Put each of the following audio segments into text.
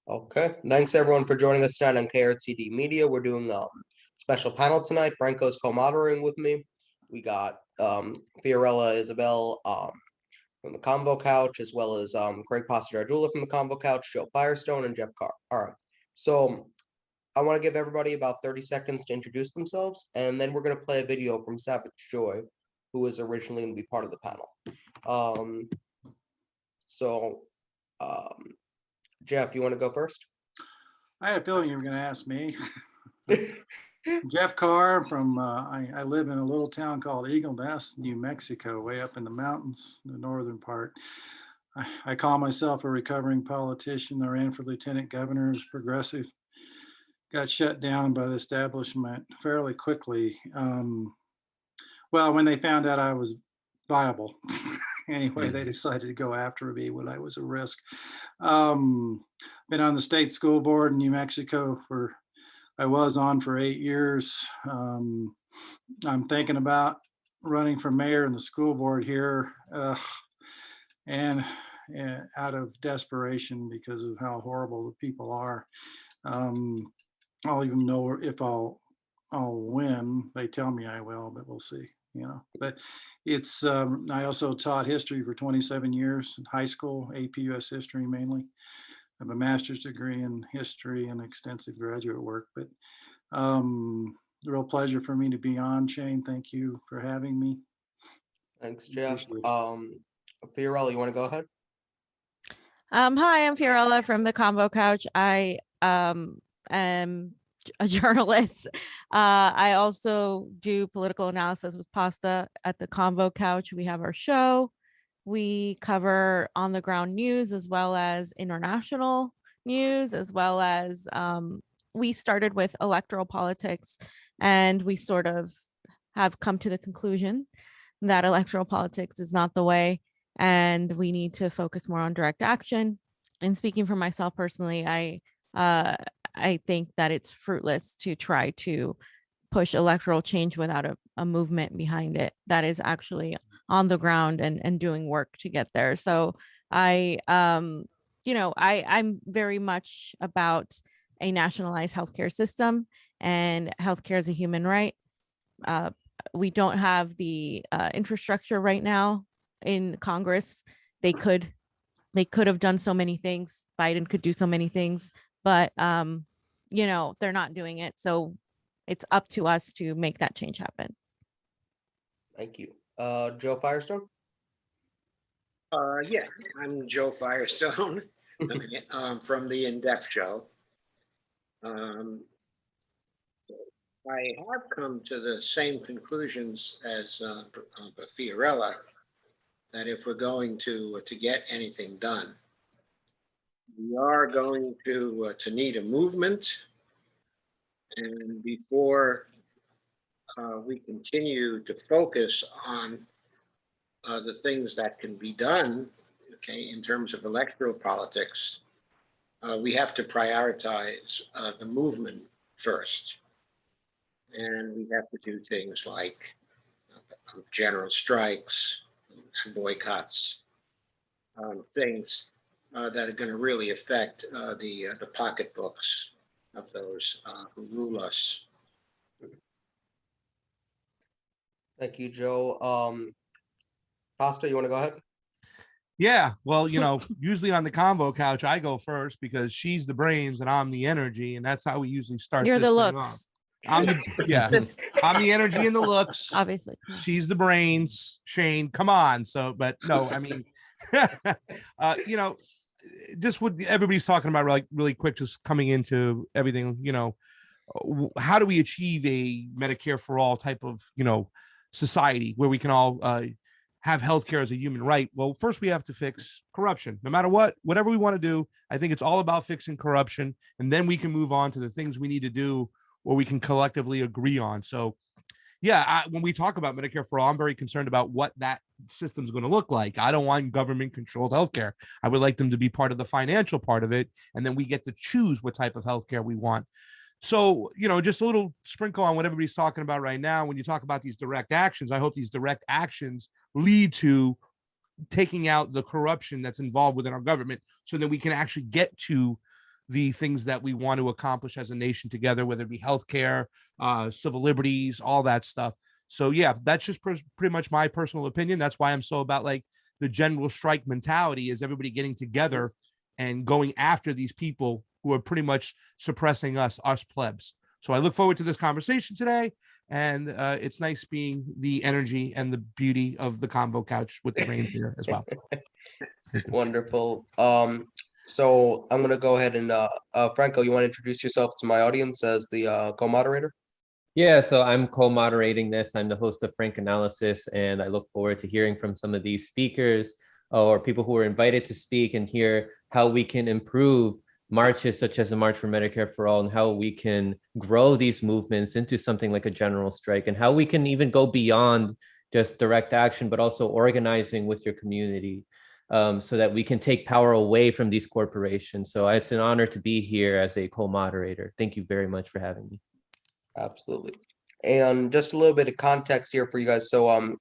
Okay, thanks everyone for joining us tonight on KRTD Media. We're doing a special panel tonight. Franco's co-moderating with me. We got Fiorella Isabel from the Convo Couch, as well as Greg Pastor-Ardula from the Convo Couch, Joe Firestone, and Jeff Carr. All right, so I want to give everybody about 30 seconds to introduce themselves, and then we're going to play a video from Savage Joy, who was originally going to be part of the panel. Jeff, you want to go first? I had a feeling you were going to ask me. Jeff Carr from, I live in a little town called Eagle Nest, New Mexico, way up in the mountains, the northern part. I call myself a recovering politician. I ran for lieutenant governor, was progressive. Got shut down by the establishment fairly quickly. Well, when they found out I was viable. Anyway, they decided to go after me when I was a risk. Been on the state school board in New Mexico I was on for 8 years. I'm thinking about running for mayor in the school board here, and out of desperation because of how horrible the people are. I'll even know if I'll win. They tell me I will, but we'll see. But it's I also taught history for 27 years in high school, AP US history mainly. I have a master's degree in history and extensive graduate work, but a real pleasure for me to be on, Shane. Thank you for having me. Thanks, Jeff. Fiorella, you want to go ahead? Hi, I'm Fiorella from the Convo Couch. I am a journalist. I also do political analysis with Pasta at the Convo Couch. We have our show. We cover on the ground news as well as international news, as well as we started with electoral politics, and we sort of have come to the conclusion that electoral politics is not the way, and we need to focus more on direct action. And speaking for myself personally, I think that it's fruitless to try to push electoral change without a movement behind it that is actually on the ground and doing work to get there. So I'm very much about a nationalized healthcare system, and healthcare is a human right. We don't have the infrastructure right now in Congress. They could have done so many things. Biden could do so many things, but they're not doing it. So it's up to us to make that change happen. Thank you. Joe Firestone? Yeah, I'm Joe Firestone from the In-Depth Show. I have come to the same conclusions as Fiorella, that if we're going to get anything done, we are going to need a movement. And before we continue to focus on the things that can be done, okay, in terms of electoral politics, we have to prioritize the movement first. And we have to do things like general strikes and boycotts, things that are going to really affect the pocketbooks of those who rule us. Thank you, Joe. Pasta, you want to go ahead? Yeah, well, usually on the Convo Couch, I go first because she's the brains and I'm the energy, and that's how we usually start. You're this the thing looks. I'm the energy and the looks. Obviously. She's the brains, Shane. Come on. So, but no, I mean, just what everybody's talking about, like really quick, just coming into everything, how do we achieve a Medicare for all type of, society where we can all have healthcare as a human right? Well, first we have to fix corruption. No matter whatever we want to do, I think it's all about fixing corruption, and then we can move on to the things we need to do or we can collectively agree on. So yeah, when we talk about Medicare for all, I'm very concerned about what that system is going to look like. I don't want government controlled healthcare. I would like them to be part of the financial part of it, and then we get to choose what type of healthcare we want. So, just a little sprinkle on what everybody's talking about right now. When you talk about these direct actions, I hope these direct actions lead to taking out the corruption that's involved within our government so that we can actually get to the things that we want to accomplish as a nation together, whether it be healthcare, civil liberties, all that stuff. So yeah, that's just pretty much my personal opinion. That's why I'm so about like the general strike mentality, is everybody getting together and going after these people who are pretty much suppressing us plebs. So I look forward to this conversation today, and it's nice being the energy and the beauty of the combo couch with the Rains here as well. Wonderful. So I'm gonna go ahead and Franco, you want to introduce yourself to my audience as the co-moderator? Yeah, so I'm co-moderating this. I'm the host of Frank Analysis, and I look forward to hearing from some of these speakers or people who are invited to speak and hear how we can improve marches such as the March for Medicare for All, and how we can grow these movements into something like a general strike, and how we can even go beyond just direct action, but also organizing with your community, so that we can take power away from these corporations. So it's an honor to be here as a co-moderator. Thank you very much for having me. Absolutely. And just a little bit of context here for you guys. So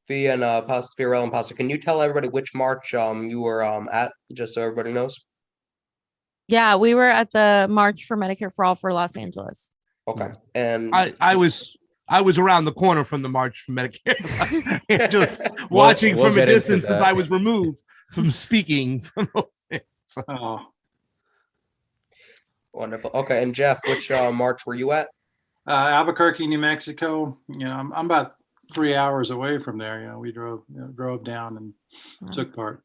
Fia and Pastor Fiorella and Pastor, can you tell everybody which march you were at, just so everybody knows? Yeah, we were at the March for Medicare for All for Los Angeles. Okay. And I was around the corner from the March for Medicare Los Angeles, watching we'll from a get into distance since that. I was removed from speaking. Oh, wonderful. Okay. And Jeff, which march were you at? Albuquerque, New Mexico. I'm about 3 hours away from there. We drove down and took part.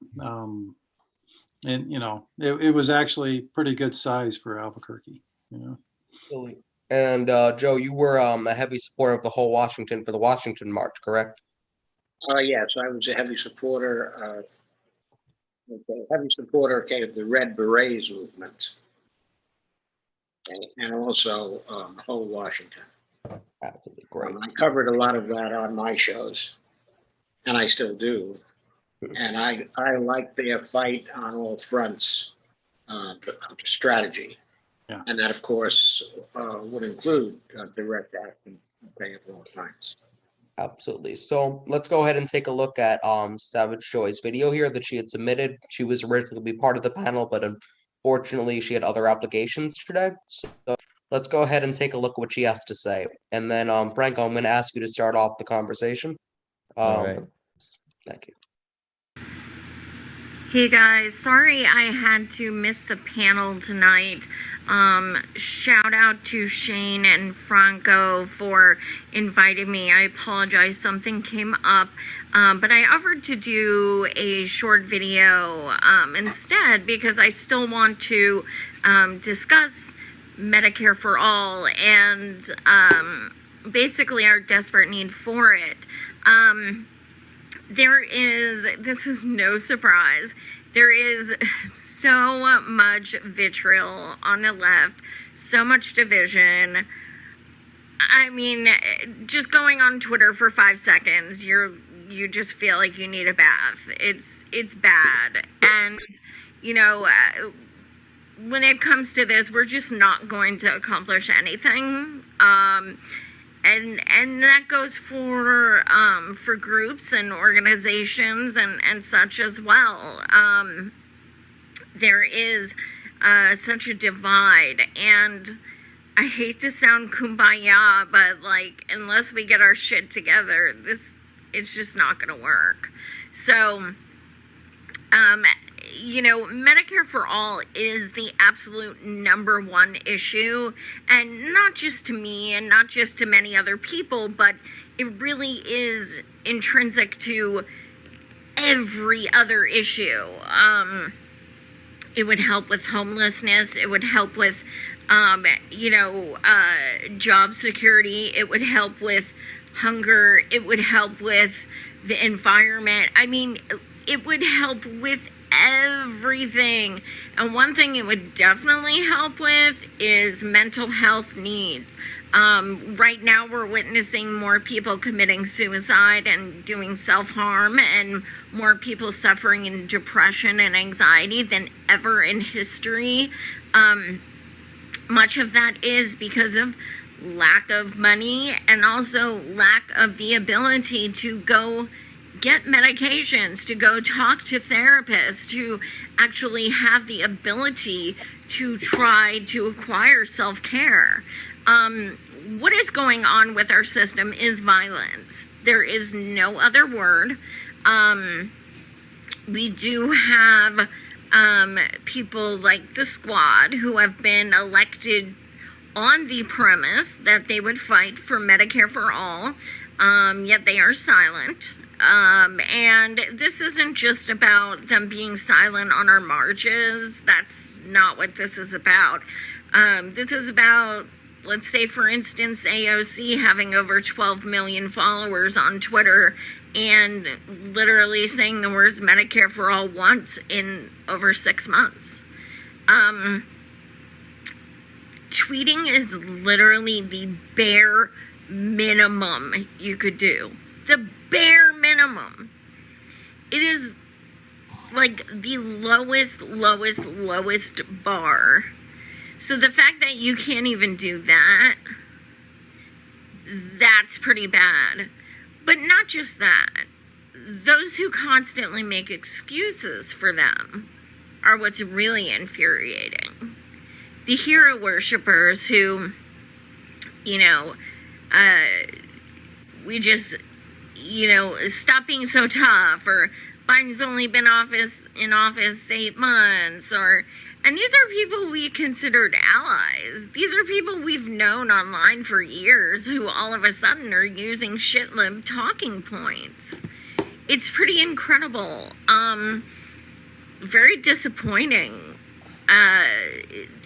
And it was actually pretty good size for Albuquerque. Absolutely. And Joe, you were a heavy supporter of the whole Washington for the Washington March, correct? Yes, I was a heavy supporter. Of the Red Berets movement, and also the whole Washington. Absolutely great. I covered a lot of that on my shows, and I still do. And I like their fight on all fronts strategy. Yeah. And that, of course, would include direct action at all times. Absolutely. So let's go ahead and take a look at Savage Joy's video here that she had submitted. She was originally going to be part of the panel, but unfortunately she had other obligations today. So let's go ahead and take a look at what she has to say. And then Franco, I'm going to ask you to start off the conversation. All right. Thank you. Hey guys, sorry I had to miss the panel tonight. Shout out to Shane and Franco for inviting me. I apologize, something came up, but I offered to do a short video instead, because I still want to discuss Medicare for All and basically our desperate need for it. This is no surprise, there is so much vitriol on the left, so much division. I mean, just going on Twitter for 5 seconds, you just feel like you need a bath. It's bad. And, when it comes to this, we're just not going to accomplish anything. And that goes for groups and organizations and such as well. There is such a divide, and I hate to sound kumbaya, but unless we get our shit together, it's just not gonna work. So Medicare for All is the absolute #1 issue, and not just to me and not just to many other people, but it really is intrinsic to every other issue. It would help with homelessness. It would help with, job security. It would help with hunger. It would help with the environment. I mean, it would help with everything. And one thing it would definitely help with is mental health needs. Right now we're witnessing more people committing suicide and doing self-harm, and more people suffering in depression and anxiety than ever in history. Much of that is because of lack of money, and also lack of the ability to go get medications, to go talk to therapists, to actually have the ability to try to acquire self-care. What is going on with our system is violence. There is no other word. We do have people like the Squad who have been elected on the premise that they would fight for Medicare for all, yet they are silent. And this isn't just about them being silent on our marches. That's not what this is about. This is about, let's say, for instance, AOC having over 12 million followers on Twitter and literally saying the words Medicare for all once in over 6 months. Tweeting is literally the bare minimum you could do. The bare minimum. It is like the lowest bar. So the fact that you can't even do that, that's pretty bad. But not just that. Those who constantly make excuses for them are what's really infuriating. The hero worshipers who, we just, stop being so tough, or Biden's only been in office 8 months, and these are people we considered allies. These are people we've known online for years who all of a sudden are using shitlib talking points. It's pretty incredible. Very disappointing.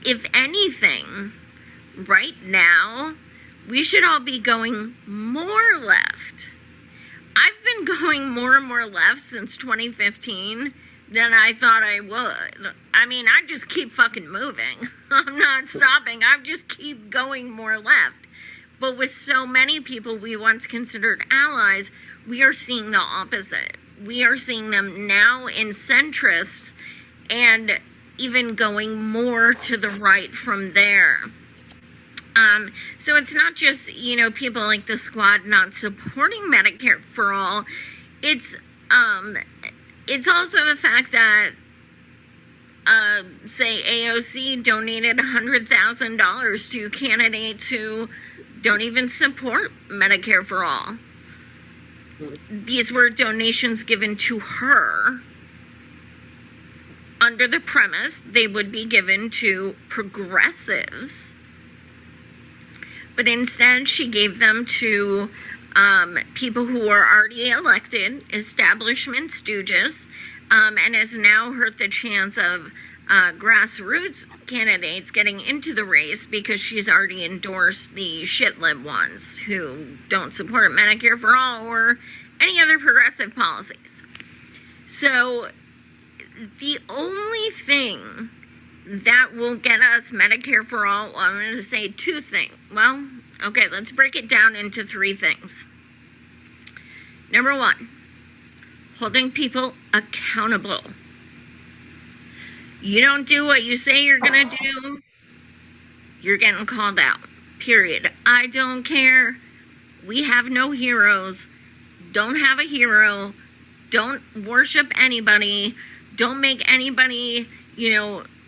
If anything, right now, we should all be going more left. I've been going more and more left since 2015 than I thought I would. I mean, I just keep fucking moving. I'm not stopping. I just keep going more left. But with so many people we once considered allies, we are seeing the opposite. We are seeing them now in centrists and even going more to the right from there. So it's not just, people like the Squad not supporting Medicare for all. It's also the fact that, say, AOC donated $100,000 to candidates who don't even support Medicare for all. These were donations given to her under the premise they would be given to progressives. But instead, she gave them to people who are already elected, establishment stooges, and has now hurt the chance of grassroots candidates getting into the race because she's already endorsed the shitlib ones who don't support Medicare for all or any other progressive policies. So the only thing that will get us Medicare for all, well, I'm going to say two things. Well, okay, let's break it down into 3 things. Number 1, holding people accountable. You don't do what you say you're going to do, you're getting called out. Period. I don't care. We have no heroes. Don't have a hero. Don't worship anybody. Don't make anybody,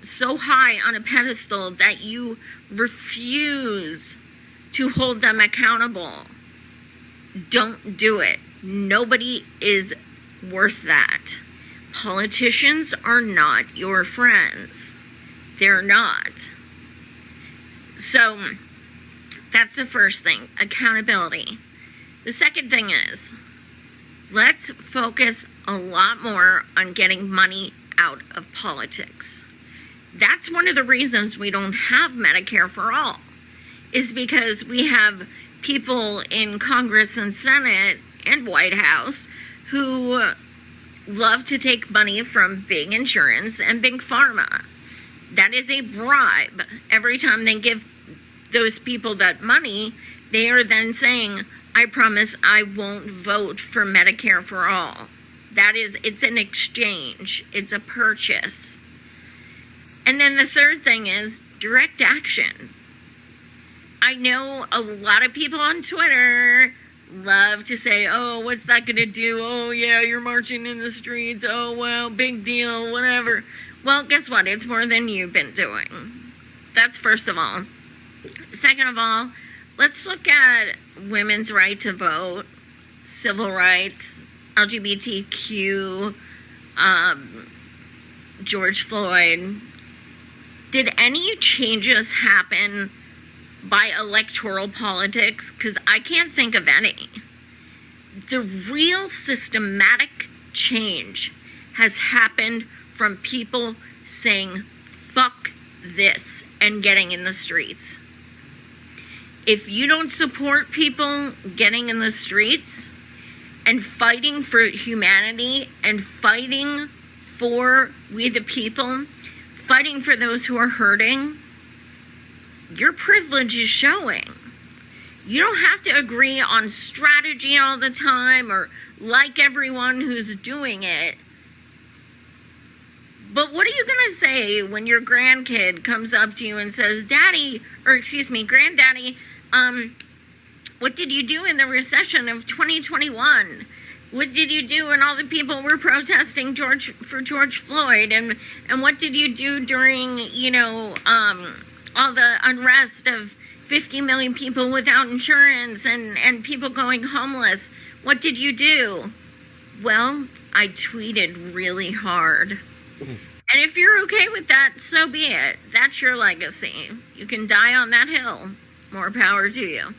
so high on a pedestal that you refuse to hold them accountable. Don't do it. Nobody is worth that. Politicians are not your friends. They're not. So that's the first thing, accountability. The second thing is, let's focus a lot more on getting money out of politics. That's one of the reasons we don't have Medicare for all, is because we have people in Congress and Senate and White House who love to take money from big insurance and big pharma. That is a bribe. Every time they give those people that money, they are then saying, I promise I won't vote for Medicare for all. It's an exchange. It's a purchase. And then the third thing is direct action. I know a lot of people on Twitter love to say, oh, what's that going to do? Oh, yeah, you're marching in the streets. Oh, well, big deal, whatever. Well, guess what? It's more than you've been doing. That's first of all. Second of all, let's look at women's right to vote, civil rights, LGBTQ, George Floyd. Did any changes happen by electoral politics? Because I can't think of any. The real systematic change has happened from people saying, fuck this, and getting in the streets. If you don't support people getting in the streets and fighting for humanity and fighting for we the people, fighting for those who are hurting, your privilege is showing. You don't have to agree on strategy all the time or like everyone who's doing it. But what are you going to say when your grandkid comes up to you and says, Daddy, or excuse me, Granddaddy, what did you do in the recession of 2021? What did you do when all the people were protesting for George Floyd? And what did you do during, all the unrest of 50 million people without insurance and people going homeless? What did you do? Well, I tweeted really hard. And if you're okay with that, so be it. That's your legacy. You can die on that hill. More power to you.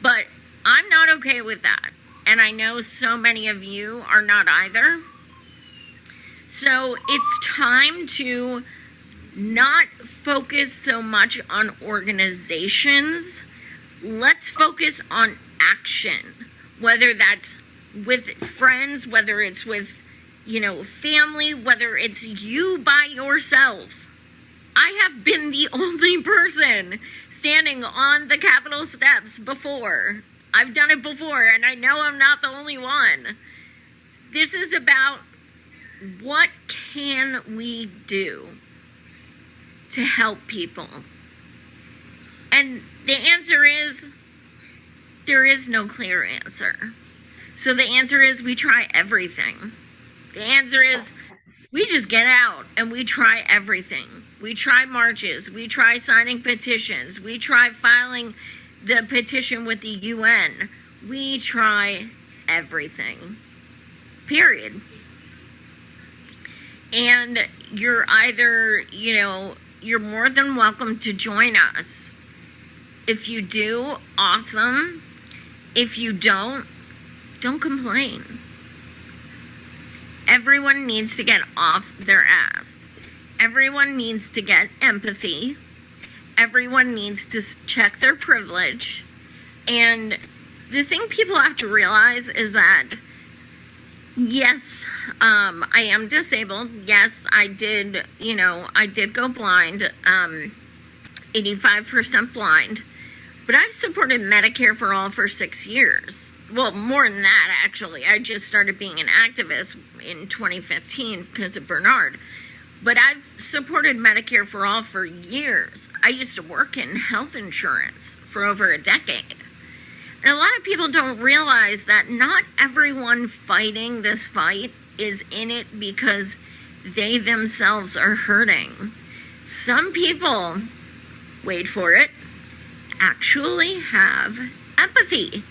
But I'm not okay with that. And I know so many of you are not either. So it's time to not focus so much on organizations. Let's focus on action. Whether that's with friends, whether it's with, family, whether it's you by yourself. I have been the only person standing on the Capitol steps before. I've done it before, and I know I'm not the only one. This is about what can we do to help people? And the answer is, there is no clear answer. So the answer is we try everything. The answer is we just get out and we try everything. We try marches. We try signing petitions. We try filing the petition with the UN. We try everything. Period. And you're either, you're more than welcome to join us. If you do, awesome. If you don't complain. Everyone needs to get off their ass. Everyone needs to get empathy. Everyone needs to check their privilege. And the thing people have to realize is that, yes, I am disabled. Yes, I did go blind, 85% blind. But I've supported Medicare for all for 6 years. Well, more than that, actually. I just started being an activist in 2015 because of Bernard. But I've supported Medicare for all for years. I used to work in health insurance for over a decade. And a lot of people don't realize that not everyone fighting this fight is in it because they themselves are hurting. Some people, wait for it, actually have empathy.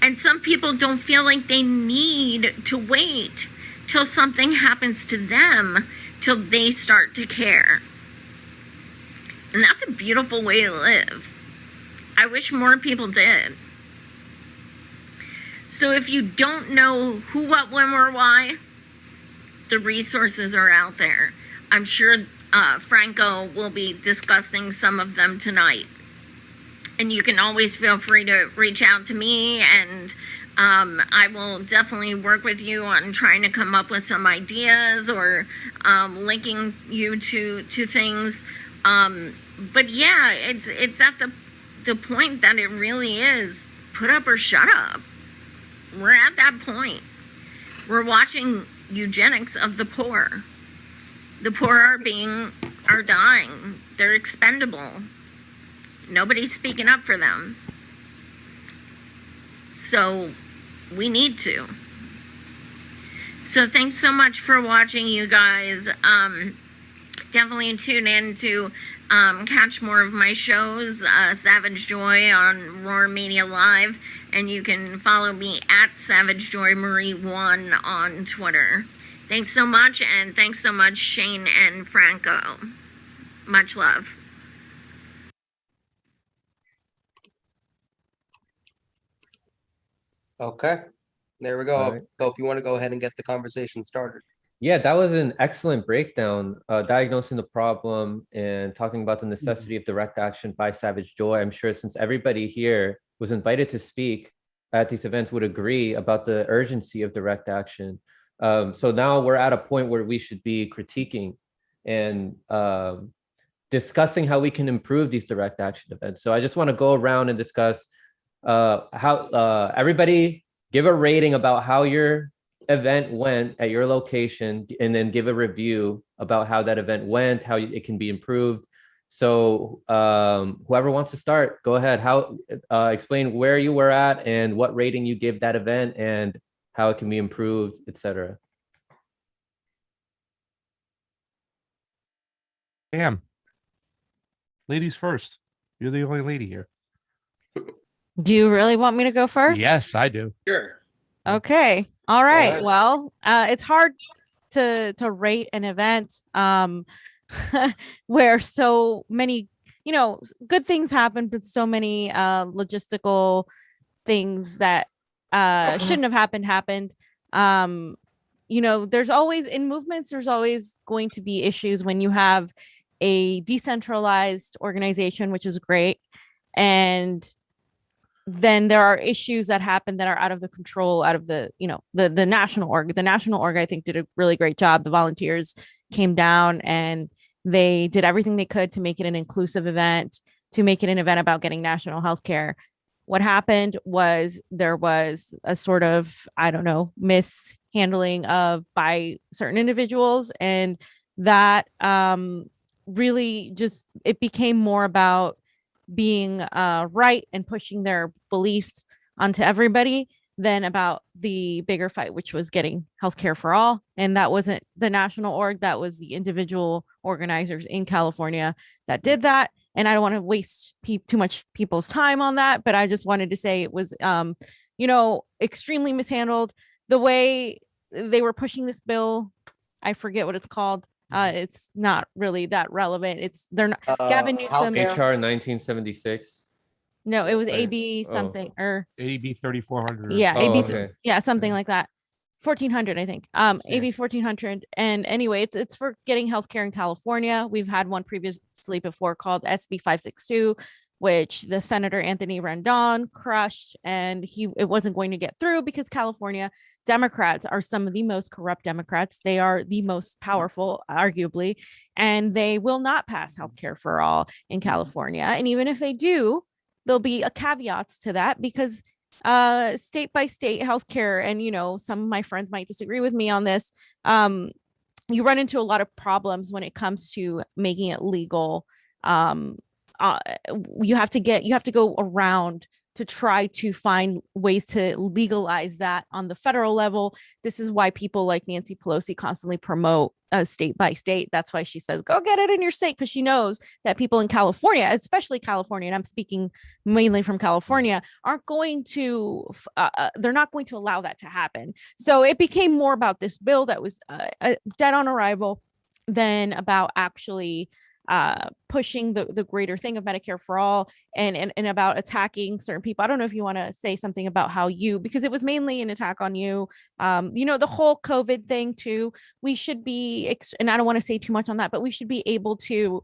And some people don't feel like they need to wait till something happens to them till they start to care. And that's a beautiful way to live. I wish more people did. So if you don't know who, what, when, or why, the resources are out there. I'm sure Franco will be discussing some of them tonight. And you can always feel free to reach out to me, and I will definitely work with you on trying to come up with some ideas or linking you to things. But yeah, it's at the point that it really is put up or shut up. We're at that point. We're watching eugenics of the poor. The poor are dying. They're expendable. Nobody's speaking up for them. So we need to. So thanks so much for watching, you guys. Definitely tune in to catch more of my shows, Savage Joy on Roar Media Live, and you can follow me at Savage Joy Marie 1 on Twitter. Thanks so much, and thanks so much, Shane and Franco. Much love. Okay, there we go. All right. So if you want to go ahead and get the conversation started. Yeah, that was an excellent breakdown, diagnosing the problem and talking about the necessity of direct action by Savage Joy. I'm sure since everybody here was invited to speak at these events would agree about the urgency of direct action. So now we're at a point where we should be critiquing and discussing how we can improve these direct action events. So I just want to go around and discuss how everybody give a rating about how your event went at your location, and then give a review about how that event went, how it can be improved. So whoever wants to start, go ahead. How explain where you were at and what rating you give that event and how it can be improved, etc. Damn. Ladies first. You're the only lady here. Do you really want me to go first? Yes, I do. Sure. Okay. All right. ahead. Well, it's hard to rate an event where so many, good things happen, but so many logistical things that shouldn't have happened. There's always in movements, there's always going to be issues when you have a decentralized organization, which is great. And then there are issues that happen that are out of the control, out of the national org. The national org, I think, did a really great job. The volunteers came down and they did everything they could to make it an inclusive event, to make it an event about getting national health care. What happened was there was a sort of, mishandling by certain individuals. And that really just, it became more about being right and pushing their beliefs onto everybody than about the bigger fight, which was getting healthcare for all. And that wasn't the national org, that was the individual organizers in California that did that. And I don't want to waste too much people's time on that, but I just wanted to say it was extremely mishandled. The way they were pushing this bill, I forget what it's called. It's not really that relevant. They're not Gavin Newsom. HR 1976. No, it was Right. AB something or AB 3400. yeah, Oh, AB okay. yeah, something like that. 1400, I think. AB 1400. And anyway, it's for getting healthcare in California. We've had one previously before called SB 562, which the Senator Anthony Rendon crushed, and it wasn't going to get through because California Democrats are some of the most corrupt Democrats. They are the most powerful, arguably, and they will not pass healthcare for all in California. And even if they do, there'll be a caveats to that because state by state healthcare, and some of my friends might disagree with me on this. You run into a lot of problems when it comes to making it legal. You have to go around to try to find ways to legalize that on the federal level. This is why people like Nancy Pelosi constantly promote state by state. That's why she says, go get it in your state, because she knows that people in California, especially California, and I'm speaking mainly from California, aren't going to, they're not going to allow that to happen. So it became more about this bill that was dead on arrival than about actually pushing the greater thing of Medicare for all and about attacking certain people. I don't know if you want to say something about because it was mainly an attack on you. The whole COVID thing too, we should be, and I don't want to say too much on that, but we should be able to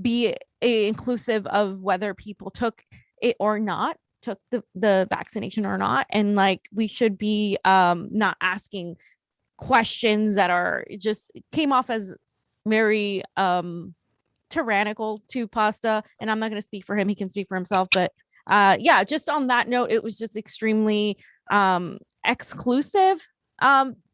be inclusive of whether people took it or not, took the vaccination or not. And we should be not asking questions that are just came off as very tyrannical to Pasta, and I'm not going to speak for him, he can speak for himself, but just on that note, it was just extremely exclusive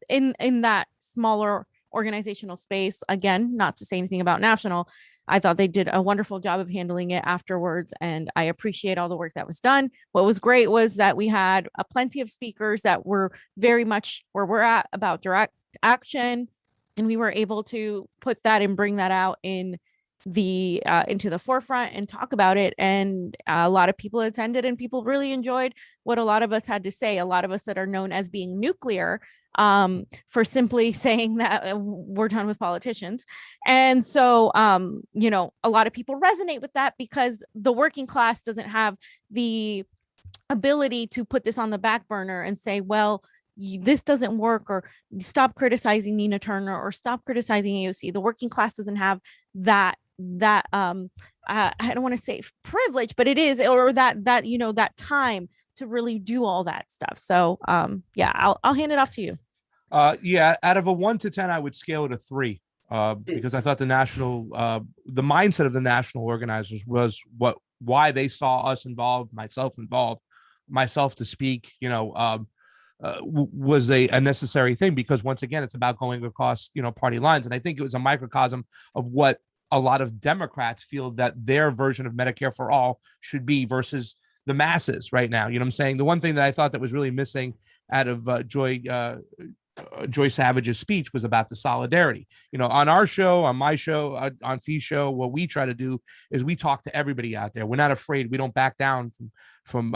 in that smaller organizational space. Again, not to say anything about national. I thought they did a wonderful job of handling it afterwards, and I appreciate all the work that was done. What was great was that we had plenty of speakers that were very much where we're at about direct action, and we were able to put that and bring that out in the into the forefront and talk about it. And a lot of people attended, and people really enjoyed what a lot of us had to say. A lot of us that are known as being nuclear, for simply saying that we're done with politicians. And so, you know, a lot of people resonate with that because the working class doesn't have the ability to put this on the back burner and say, well, this doesn't work, or stop criticizing Nina Turner, or stop criticizing AOC. The working class doesn't have that I don't want to say privilege, but it is, or that you know, that time to really do all that stuff. So yeah, I'll hand it off to you. Yeah, out of a 1 to 10, I would scale it a 3, because I thought the mindset of the national organizers was why they saw us involved, myself to speak, you know, was a necessary thing, because once again, it's about going across, you know, party lines. And I think it was a microcosm of what a lot of Democrats feel that their version of Medicare for all should be versus the masses right now. You know what I'm saying? The one thing that I thought that was really missing out of Joy Savage's speech was about the solidarity. You know, on our show, on my show, on Fee's show, what we try to do is we talk to everybody out there. We're not afraid. We don't back down from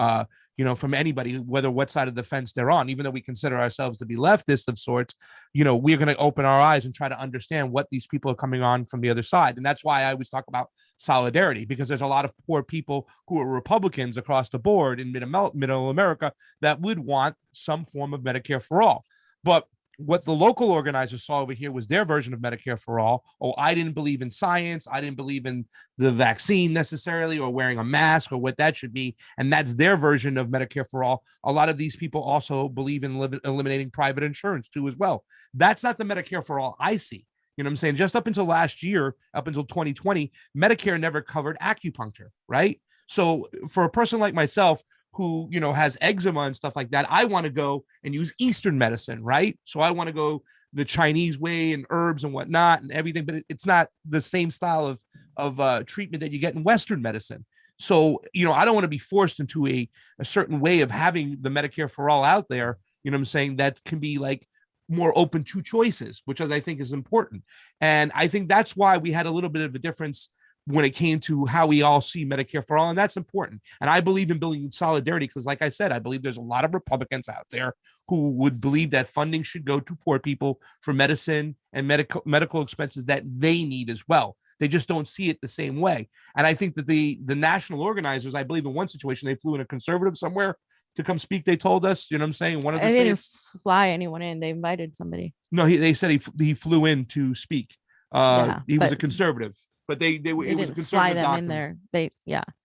you know, from anybody, whether what side of the fence they're on. Even though we consider ourselves to be leftist of sorts, you know, we're going to open our eyes and try to understand what these people are coming on from the other side. And that's why I always talk about solidarity, because there's a lot of poor people who are Republicans across the board in middle America that would want some form of Medicare for all. But what the local organizers saw over here was their version of Medicare for all. Oh, I didn't believe in science. I didn't believe in the vaccine necessarily, or wearing a mask, or what that should be. And that's their version of Medicare for all. A lot of these people also believe in eliminating private insurance too, as well. That's not the Medicare for all I see. You know what I'm saying? Just up until last year, up until 2020, Medicare never covered acupuncture, right? So for a person like myself, who, you know, has eczema and stuff like that, I want to go and use Eastern medicine, right? So I want to go the Chinese way and herbs and whatnot and everything, but it's not the same style of treatment that you get in Western medicine. So, you know, I don't want to be forced into a certain way of having the Medicare for all out there, you know what I'm saying, that can be like more open to choices, which I think is important. And I think that's why we had a little bit of a difference when it came to how we all see Medicare for all. And that's important. And I believe in building solidarity because, like I said, I believe there's a lot of Republicans out there who would believe that funding should go to poor people for medicine and medical expenses that they need as well. They just don't see it the same way. And I think that the national organizers, I believe in one situation, they flew in a conservative somewhere to come speak. They told us, you know what I'm saying? One of the They didn't states. fly anyone in. They invited somebody. No, they said he flew in to speak. He was a but conservative. But it was a didn't conservative fly them doctor. in there.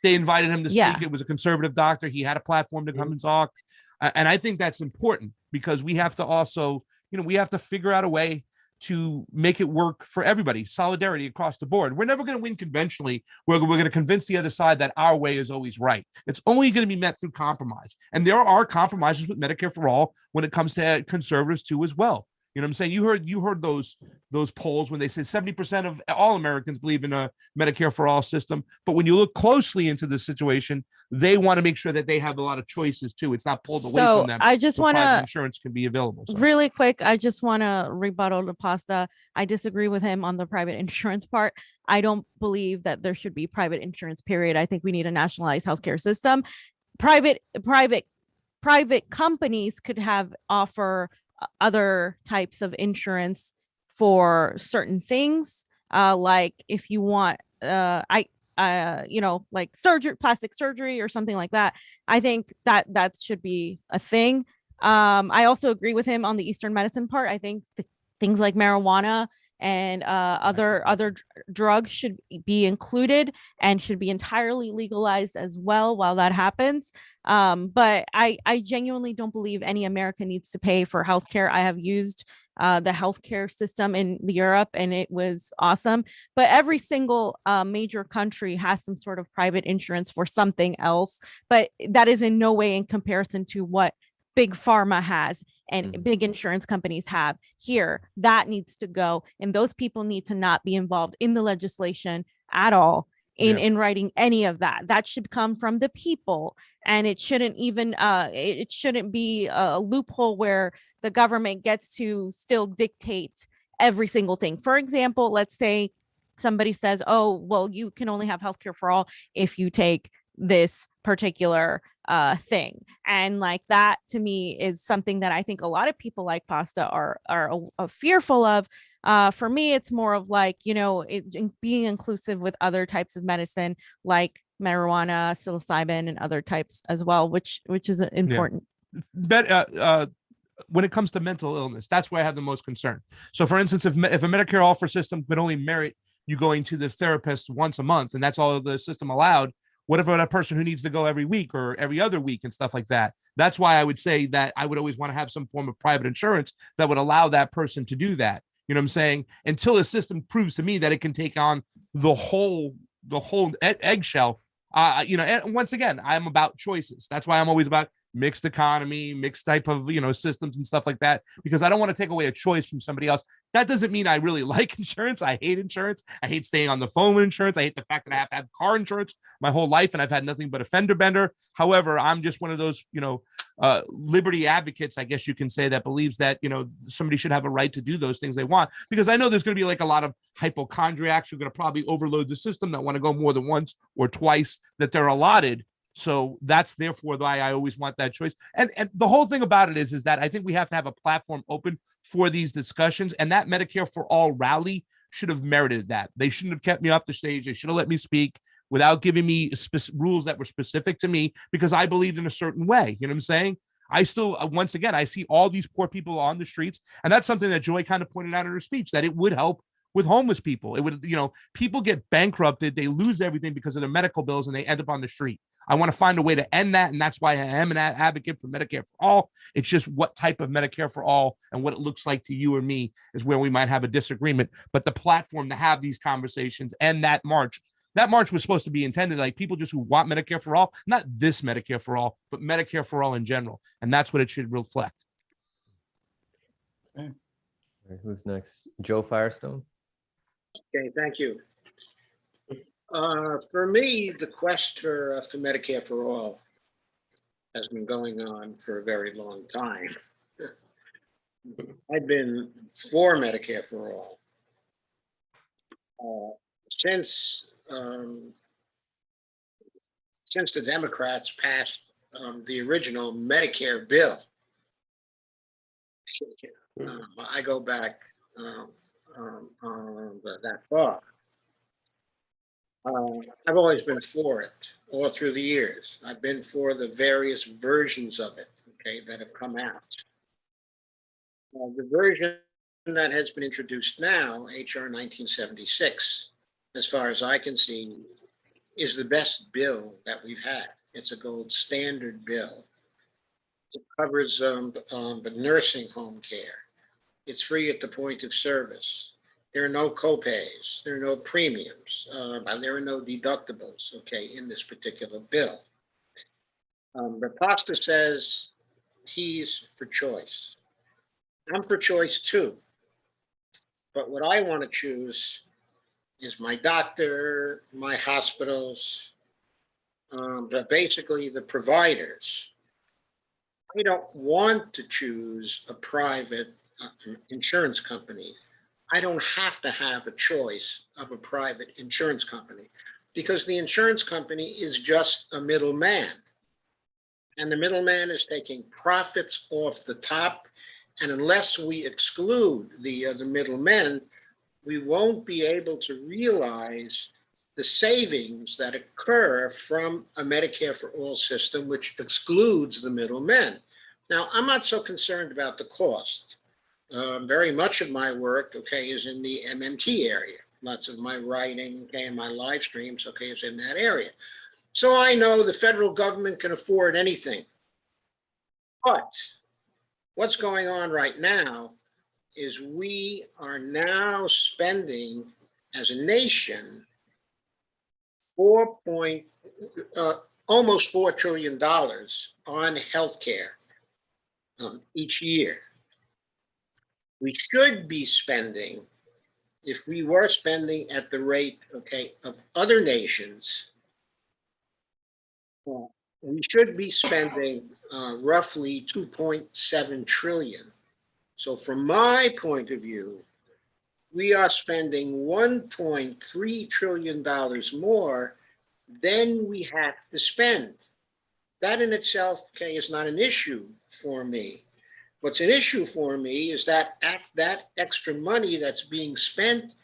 They invited him to speak. Yeah. It was a conservative doctor. He had a platform to come and talk. And I think that's important because we have to also, you know, we have to figure out a way to make it work for everybody. Solidarity across the board. We're never going to win conventionally. We're going to convince the other side that our way is always right. It's only going to be met through compromise. And there are compromises with Medicare for all when it comes to conservatives too as well. You know what I'm saying? You heard those polls when they said 70% of all Americans believe in a Medicare for all system. But when you look closely into the situation, they want to make sure that they have a lot of choices too. It's not pulled away So from them. I just so want private to insurance can be available. So. really quick. I just want to rebuttal to Pasta. I disagree with him on the private insurance part. I don't believe that there should be private insurance, period. I think we need a nationalized healthcare system. Private companies could offer other types of insurance for certain things, like if you want you know, like plastic surgery or something like that. I think that should be a thing. I also agree with him on the Eastern medicine part. I think things like marijuana and other drugs should be included and should be entirely legalized as well while that happens. But I genuinely don't believe any American needs to pay for healthcare. I have used the healthcare system in Europe and it was awesome. But every single major country has some sort of private insurance for something else. But that is in no way in comparison to what big pharma has and Mhm. big insurance companies have here. That needs to go. And those people need to not be involved in the legislation at all in writing any of that. That should come from the people. And it shouldn't even it shouldn't be a loophole where the government gets to still dictate every single thing. For example, let's say somebody says, oh, well, you can only have healthcare for all if you take this particular thing. And like that to me is something that I think a lot of people like Pasta are fearful of. For me, it's more of like, you know, being inclusive with other types of medicine like marijuana, psilocybin, and other types as well, which is important. When it comes to mental illness, that's where I have the most concern. So for instance, if a Medicare offer system could only merit you going to the therapist once a month, and that's all the system allowed, what about a person who needs to go every week or every other week and stuff like that? That's why I would say that I would always want to have some form of private insurance that would allow that person to do that. You know what I'm saying? Until a system proves to me that it can take on the whole eggshell. You know, and once again, I'm about choices. That's why I'm always about mixed economy, mixed type of, you know, systems and stuff like that, because I don't want to take away a choice from somebody else. That doesn't mean I really like insurance. I hate insurance. I hate staying on the phone with insurance. I hate the fact that I have to have car insurance my whole life and I've had nothing but a fender bender. However, I'm just one of those, you know, liberty advocates, I guess you can say, that believes that, you know, somebody should have a right to do those things they want, because I know there's going to be like a lot of hypochondriacs who are going to probably overload the system that want to go more than once or twice that they're allotted. So that's therefore why I always want that choice. And the whole thing about it is that I think we have to have a platform open for these discussions, and that Medicare for All rally should have merited that. They shouldn't have kept me off the stage. They should have let me speak without giving me rules that were specific to me, because I believed in a certain way. You know what I'm saying? I still, once again, I see all these poor people on the streets. And that's something that Joy kind of pointed out in her speech, that it would help with homeless people. It would, you know, people get bankrupted. They lose everything because of their medical bills and they end up on the street. I want to find a way to end that. And that's why I am an advocate for Medicare for All. It's just what type of Medicare for All and what it looks like to you or me is where we might have a disagreement. But the platform to have these conversations and that march was supposed to be intended like people just who want Medicare for All, not this Medicare for All, but Medicare for All in general. And that's what it should reflect. Okay. All right, who's next? Joe Firestone. Okay, thank you. For me, the quest for Medicare for All has been going on for a very long time. I've been for Medicare for All since the Democrats passed the original Medicare bill. I go back that far. I've always been for it all through the years. I've been for the various versions of it, okay, that have come out. The version that has been introduced now, HR 1976, as far as I can see, is the best bill that we've had. It's a gold standard bill. It covers the nursing home care. It's free at the point of service. There are no copays. There are no premiums. There are no deductibles, okay, in this particular bill. But Pasta says he's for choice. I'm for choice too. But what I want to choose is my doctor, my hospitals, but basically the providers. I don't want to choose a private insurance company. I don't have to have a choice of a private insurance company, because the insurance company is just a middleman. And the middleman is taking profits off the top. And unless we exclude the middlemen, we won't be able to realize the savings that occur from a Medicare for All system, which excludes the middlemen. Now, I'm not so concerned about the cost. Very much of my work, okay, is in the MMT area. Lots of my writing, okay, and my live streams, okay, is in that area. So I know the federal government can afford anything. But what's going on right now is we are now spending, as a nation, almost $4 trillion on healthcare. each year. We should be spending, if we were spending at the rate, okay, of other nations, we should be spending roughly 2.7 trillion. So from my point of view, we are spending $1.3 trillion more than we have to spend. That in itself, okay, is not an issue for me. What's an issue for me is that that extra money that's being spent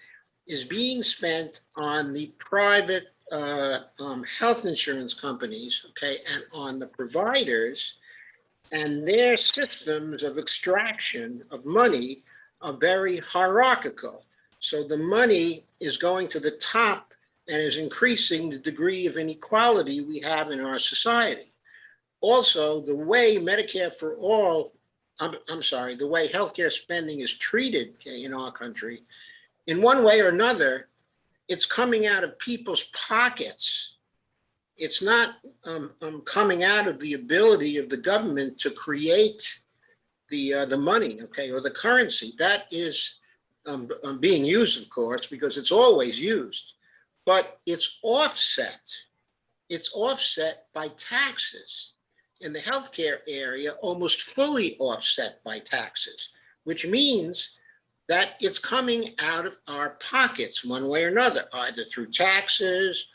is being spent on the private health insurance companies, okay, and on the providers, and their systems of extraction of money are very hierarchical. So the money is going to the top and is increasing the degree of inequality we have in our society. Also, the way Medicare for all, the way healthcare spending is treated in our country, in one way or another, it's coming out of people's pockets. It's not coming out of the ability of the government to create the money, okay, or the currency. That is being used, of course, because it's always used, but it's offset. It's offset by taxes. In the healthcare area, almost fully offset by taxes, which means that it's coming out of our pockets one way or another, either through taxes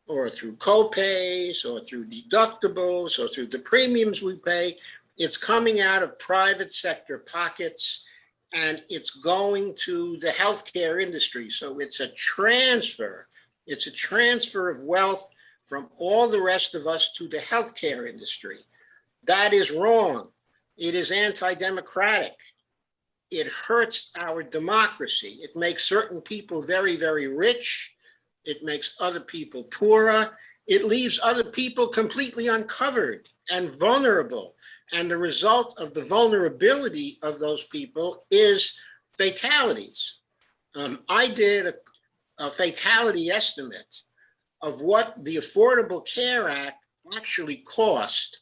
or through co-pays or through deductibles or through the premiums we pay. It's coming out of private sector pockets and it's going to the healthcare industry. So it's a transfer. It's a transfer of wealth from all the rest of us to the healthcare industry. That is wrong. It is anti-democratic. It hurts our democracy. It makes certain people very, very rich. It makes other people poorer. It leaves other people completely uncovered and vulnerable. And the result of the vulnerability of those people is fatalities. I did a fatality estimate of what the Affordable Care Act actually cost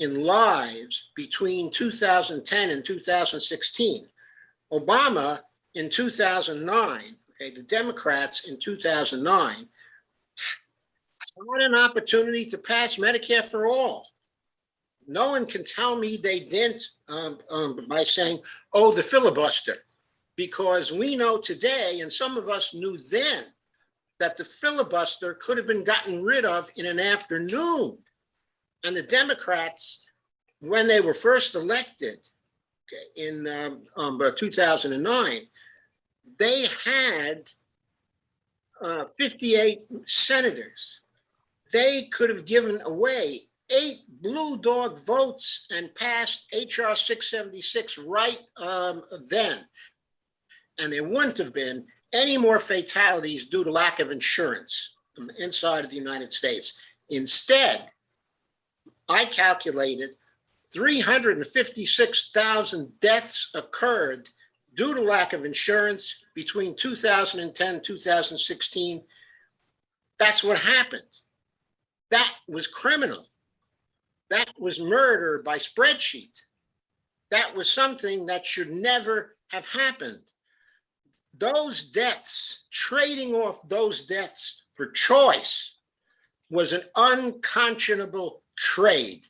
in lives between 2010 and 2016. Obama in 2009, okay, the Democrats in 2009 had an opportunity to pass Medicare for all. No one can tell me they didn't by saying, oh, the filibuster, because we know today, and some of us knew then, that the filibuster could have been gotten rid of in an afternoon. And the Democrats, when they were first elected in 2009, they had 58 senators. They could have given away 8 blue dog votes and passed HR 676 right then. And there wouldn't have been any more fatalities due to lack of insurance inside of the United States. Instead, I calculated 356,000 deaths occurred due to lack of insurance between 2010 and 2016. That's what happened. That was criminal. That was murder by spreadsheet. That was something that should never have happened. Those deaths, trading off those deaths for choice, was an unconscionable trade.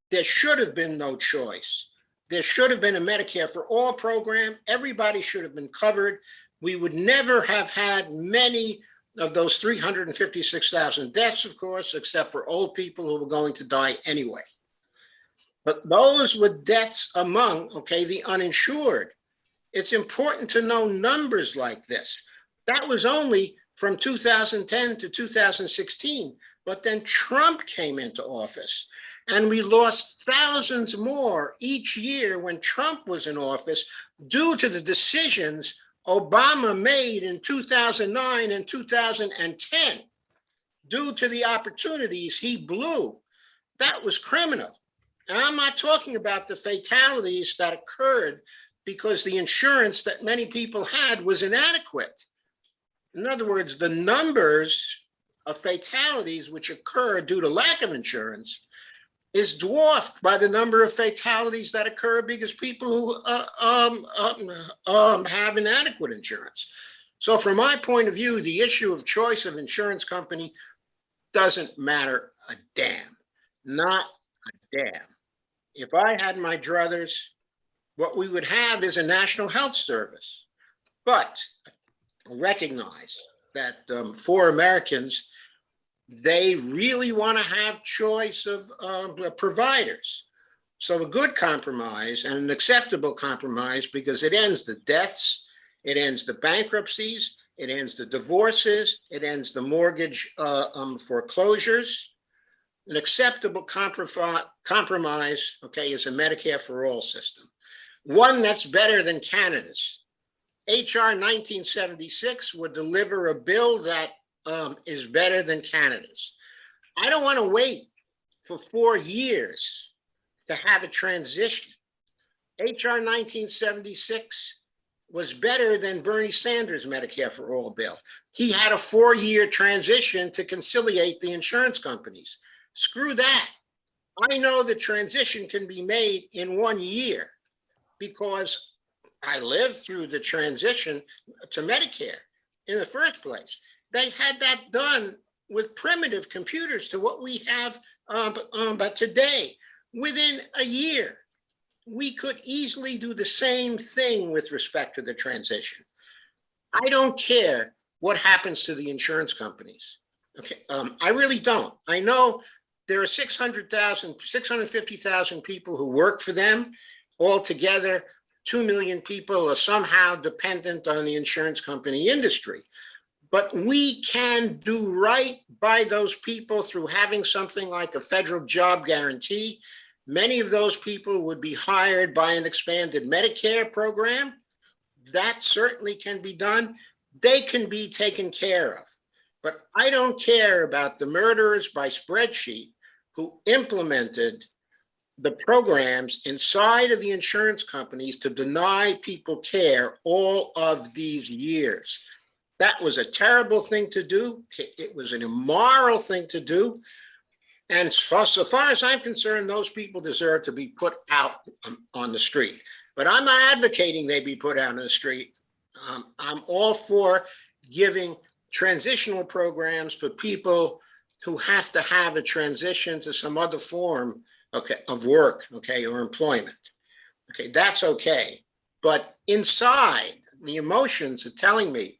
There should have been no choice. There should have been a Medicare for all program. Everybody should have been covered. We would never have had many of those 356,000 deaths, of course, except for old people who were going to die anyway. But those were deaths among, okay, the uninsured. It's important to know numbers like this. That was only from 2010 to 2016, but then Trump came into office and we lost thousands more each year when Trump was in office due to the decisions Obama made in 2009 and 2010, due to the opportunities he blew. That was criminal. And I'm not talking about the fatalities that occurred because the insurance that many people had was inadequate. In other words, the numbers of fatalities which occur due to lack of insurance is dwarfed by the number of fatalities that occur because people who have inadequate insurance. So from my point of view, the issue of choice of insurance company doesn't matter a damn, not a damn. If I had my druthers, what we would have is a national health service. But recognize that for Americans, they really want to have choice of providers. So a good compromise and an acceptable compromise, because it ends the deaths, it ends the bankruptcies, it ends the divorces, it ends the mortgage foreclosures. An acceptable compromise, okay, is a Medicare for all system. One that's better than Canada's. HR 1976 would deliver a bill that is better than Canada's. I don't want to wait for 4 years to have a transition. HR 1976 was better than Bernie Sanders' Medicare for All bill. He had a 4-year transition to conciliate the insurance companies. Screw that. I know the transition can be made in 1 year because I lived through the transition to Medicare in the first place. They had that done with primitive computers to what we have but today. Within a year, we could easily do the same thing with respect to the transition. I don't care what happens to the insurance companies. Okay, I really don't. I know there are 650,000 people who work for them. Altogether, 2 million people are somehow dependent on the insurance company industry. But we can do right by those people through having something like a federal job guarantee. Many of those people would be hired by an expanded Medicare program. That certainly can be done. They can be taken care of. But I don't care about the murderers by spreadsheet who implemented the programs inside of the insurance companies to deny people care all of these years. That was a terrible thing to do. It was an immoral thing to do. And so far as I'm concerned, those people deserve to be put out on the street. But I'm not advocating they be put out on the street. I'm all for giving transitional programs for people who have to have a transition to some other form, okay, of work, okay, or employment. Okay, that's okay. But inside, the emotions are telling me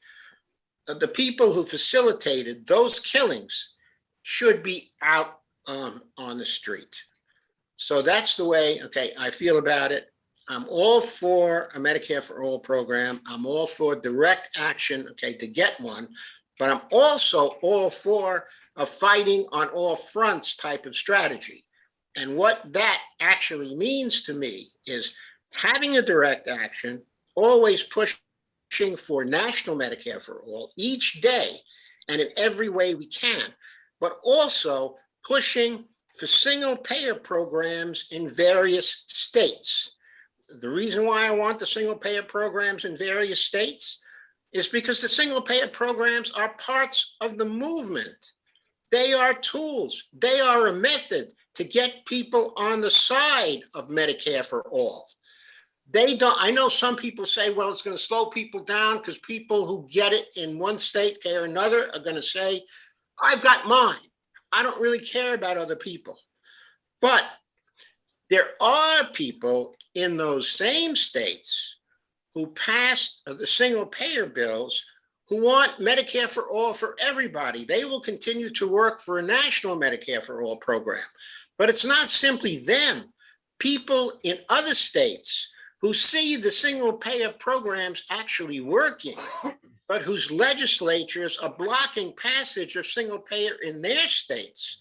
that the people who facilitated those killings should be out on the street. So that's the way, okay, I feel about it. I'm all for a Medicare for All program. I'm all for direct action, okay, to get one. But I'm also all for a fighting on all fronts type of strategy. And what that actually means to me is having a direct action, always pushing for national Medicare for all each day and in every way we can, but also pushing for single payer programs in various states. The reason why I want the single payer programs in various states is because the single payer programs are parts of the movement. They are tools. They are a method to get people on the side of Medicare for all. They don't, I know some people say, well, it's going to slow people down because people who get it in one state or another are going to say, I've got mine. I don't really care about other people. But there are people in those same states who passed the single payer bills who want Medicare for all for everybody. They will continue to work for a national Medicare for all program. But it's not simply them. People in other states who see the single payer programs actually working, but whose legislatures are blocking passage of single payer in their states,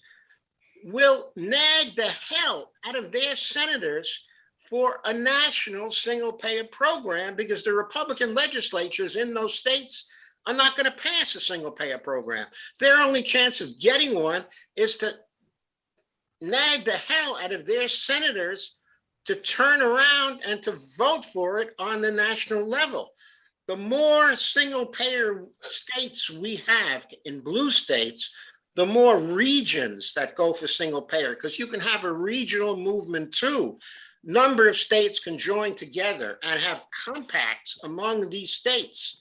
will nag the hell out of their senators for a national single payer program because the Republican legislatures in those states are not going to pass a single payer program. Their only chance of getting one is to nag the hell out of their senators to turn around and to vote for it on the national level. The more single payer states we have in blue states, the more regions that go for single payer, because you can have a regional movement too. Number of states can join together and have compacts among these states,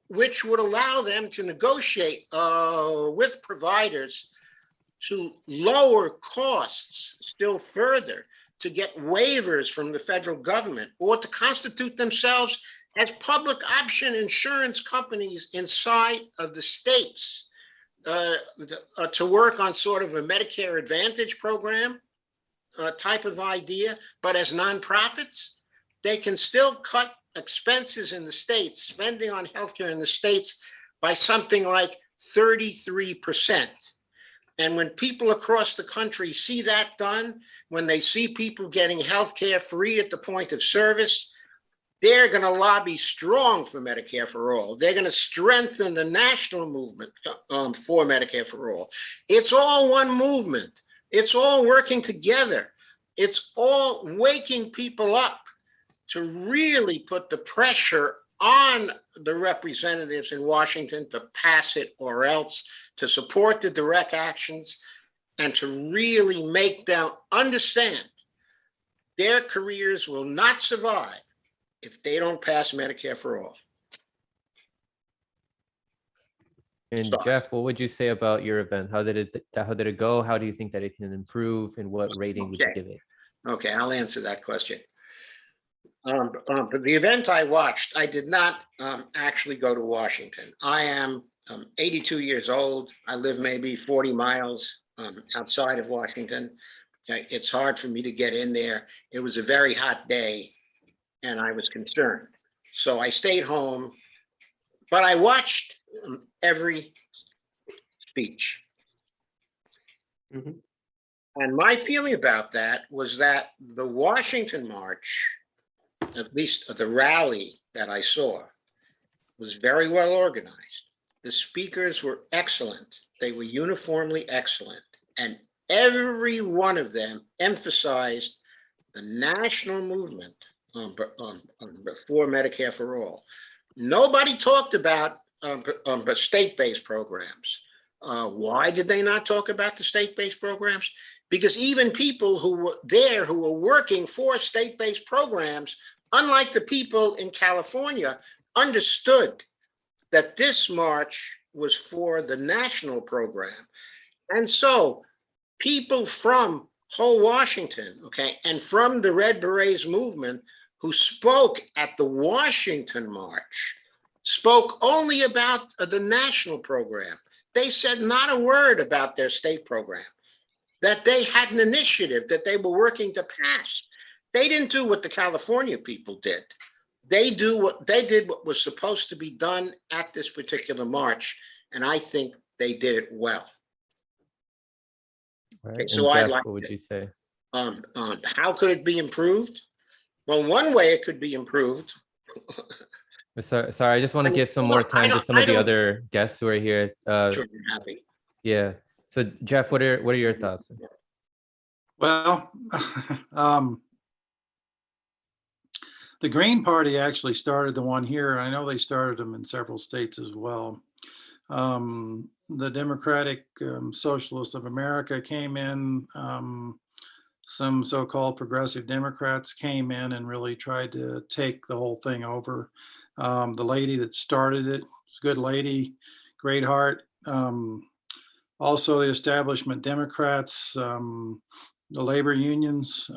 which would allow them to negotiate with providers to lower costs still further, to get waivers from the federal government, or to constitute themselves as public option insurance companies inside of the states, to work on sort of a Medicare Advantage program type of idea, but as nonprofits. They can still cut expenses in the states, spending on healthcare in the states, by something like 33%. And when people across the country see that done, when they see people getting healthcare free at the point of service, they're going to lobby strong for Medicare for all. They're going to strengthen the national movement for Medicare for all. It's all one movement. It's all working together. It's all waking people up to really put the pressure on the representatives in Washington to pass it or else, to support the direct actions, and to really make them understand their careers will not survive if they don't pass Medicare for all. And Sorry. Jeff, what would you say about your event? How did it go? How do you think that it can improve, and what rating would you Okay. give it? Okay, I'll answer that question. For the event I watched, I did not actually go to Washington. I am 82 years old. I live maybe 40 miles outside of Washington. Okay, it's hard for me to get in there. It was a very hot day and I was concerned. So I stayed home, but I watched every speech. Mhm. And my feeling about that was that the Washington March, at least the rally that I saw, was very well organized. The speakers were excellent. They were uniformly excellent. And every one of them emphasized the national movement for Medicare for all. Nobody talked about state-based programs. Why did they not talk about the state-based programs? Because even people who were there who were working for state-based programs, unlike the people in California, understood that this march was for the national program. And so people from whole Washington, okay, and from the Red Berets movement who spoke at the Washington March spoke only about the national program. They said not a word about their state program, that they had an initiative that they were working to pass. They didn't do what the California people did. They did what was supposed to be done at this particular march, and I think they did it well. Right. Okay, And so I'd Jeff, like what would you say? how could it be improved? Well, one way it could be improved. Sorry, I just want to I mean, give some more I time to don't- some I of the don't- other guests who are here. Sure, I'm happy. Yeah. So Jeff, what are your thoughts? Well, the Green Party actually started the one here. I know they started them in several states as well. The Democratic Socialists of America came in. Some so-called progressive Democrats came in and really tried to take the whole thing over. The lady that started it was a good lady, great heart. Also, the establishment Democrats, the labor unions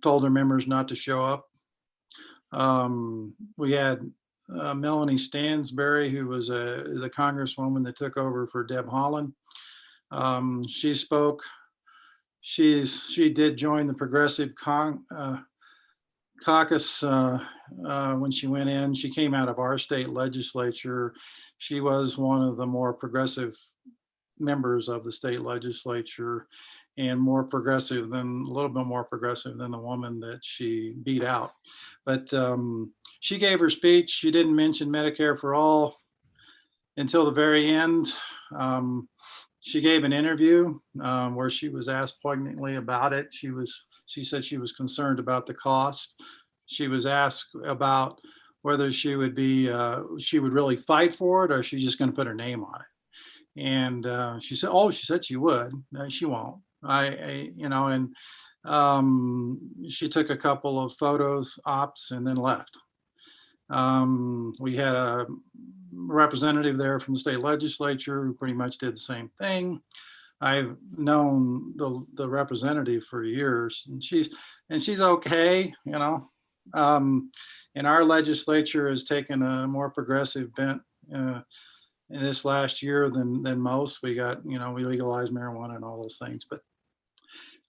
told their members not to show up. We had Melanie Stansberry, who was the congresswoman that took over for Deb Haaland. She spoke. She did join the Progressive Caucus when she went in. She came out of our state legislature. She was one of the more progressive members of the state legislature, and more progressive than, a little bit more progressive than the woman that she beat out. But she gave her speech. She didn't mention Medicare for all until the very end. She gave an interview where she was asked poignantly about it. She said she was concerned about the cost. She was asked about whether she would really fight for it, or she's just going to put her name on it. And she said, oh, she said she would. No, she won't. You know, and she took a couple of photos, ops, and then left. We had a representative there from the state legislature who pretty much did the same thing. I've known the representative for years, and she's okay, you know. And our legislature has taken a more progressive bent in this last year than most. We got, you know, we legalized marijuana and all those things, but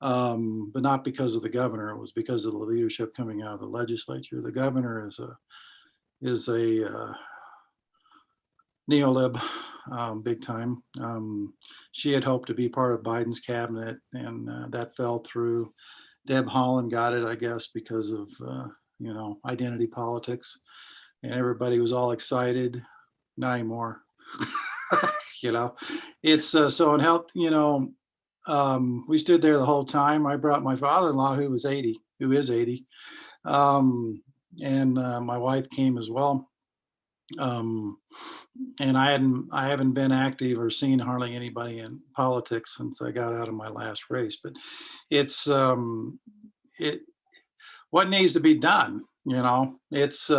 not because of the governor. It was because of the leadership coming out of the legislature. The governor is a neolib, big time. She had hoped to be part of Biden's cabinet, and that fell through. Deb Haaland got it, I guess, because of you know, identity politics, and everybody was all excited. Not anymore. You know, it's so in health. You know, we stood there the whole time. I brought my father-in-law, who is 80, and my wife came as well. And I haven't been active or seen hardly anybody in politics since I got out of my last race. But it's what needs to be done. You know, it's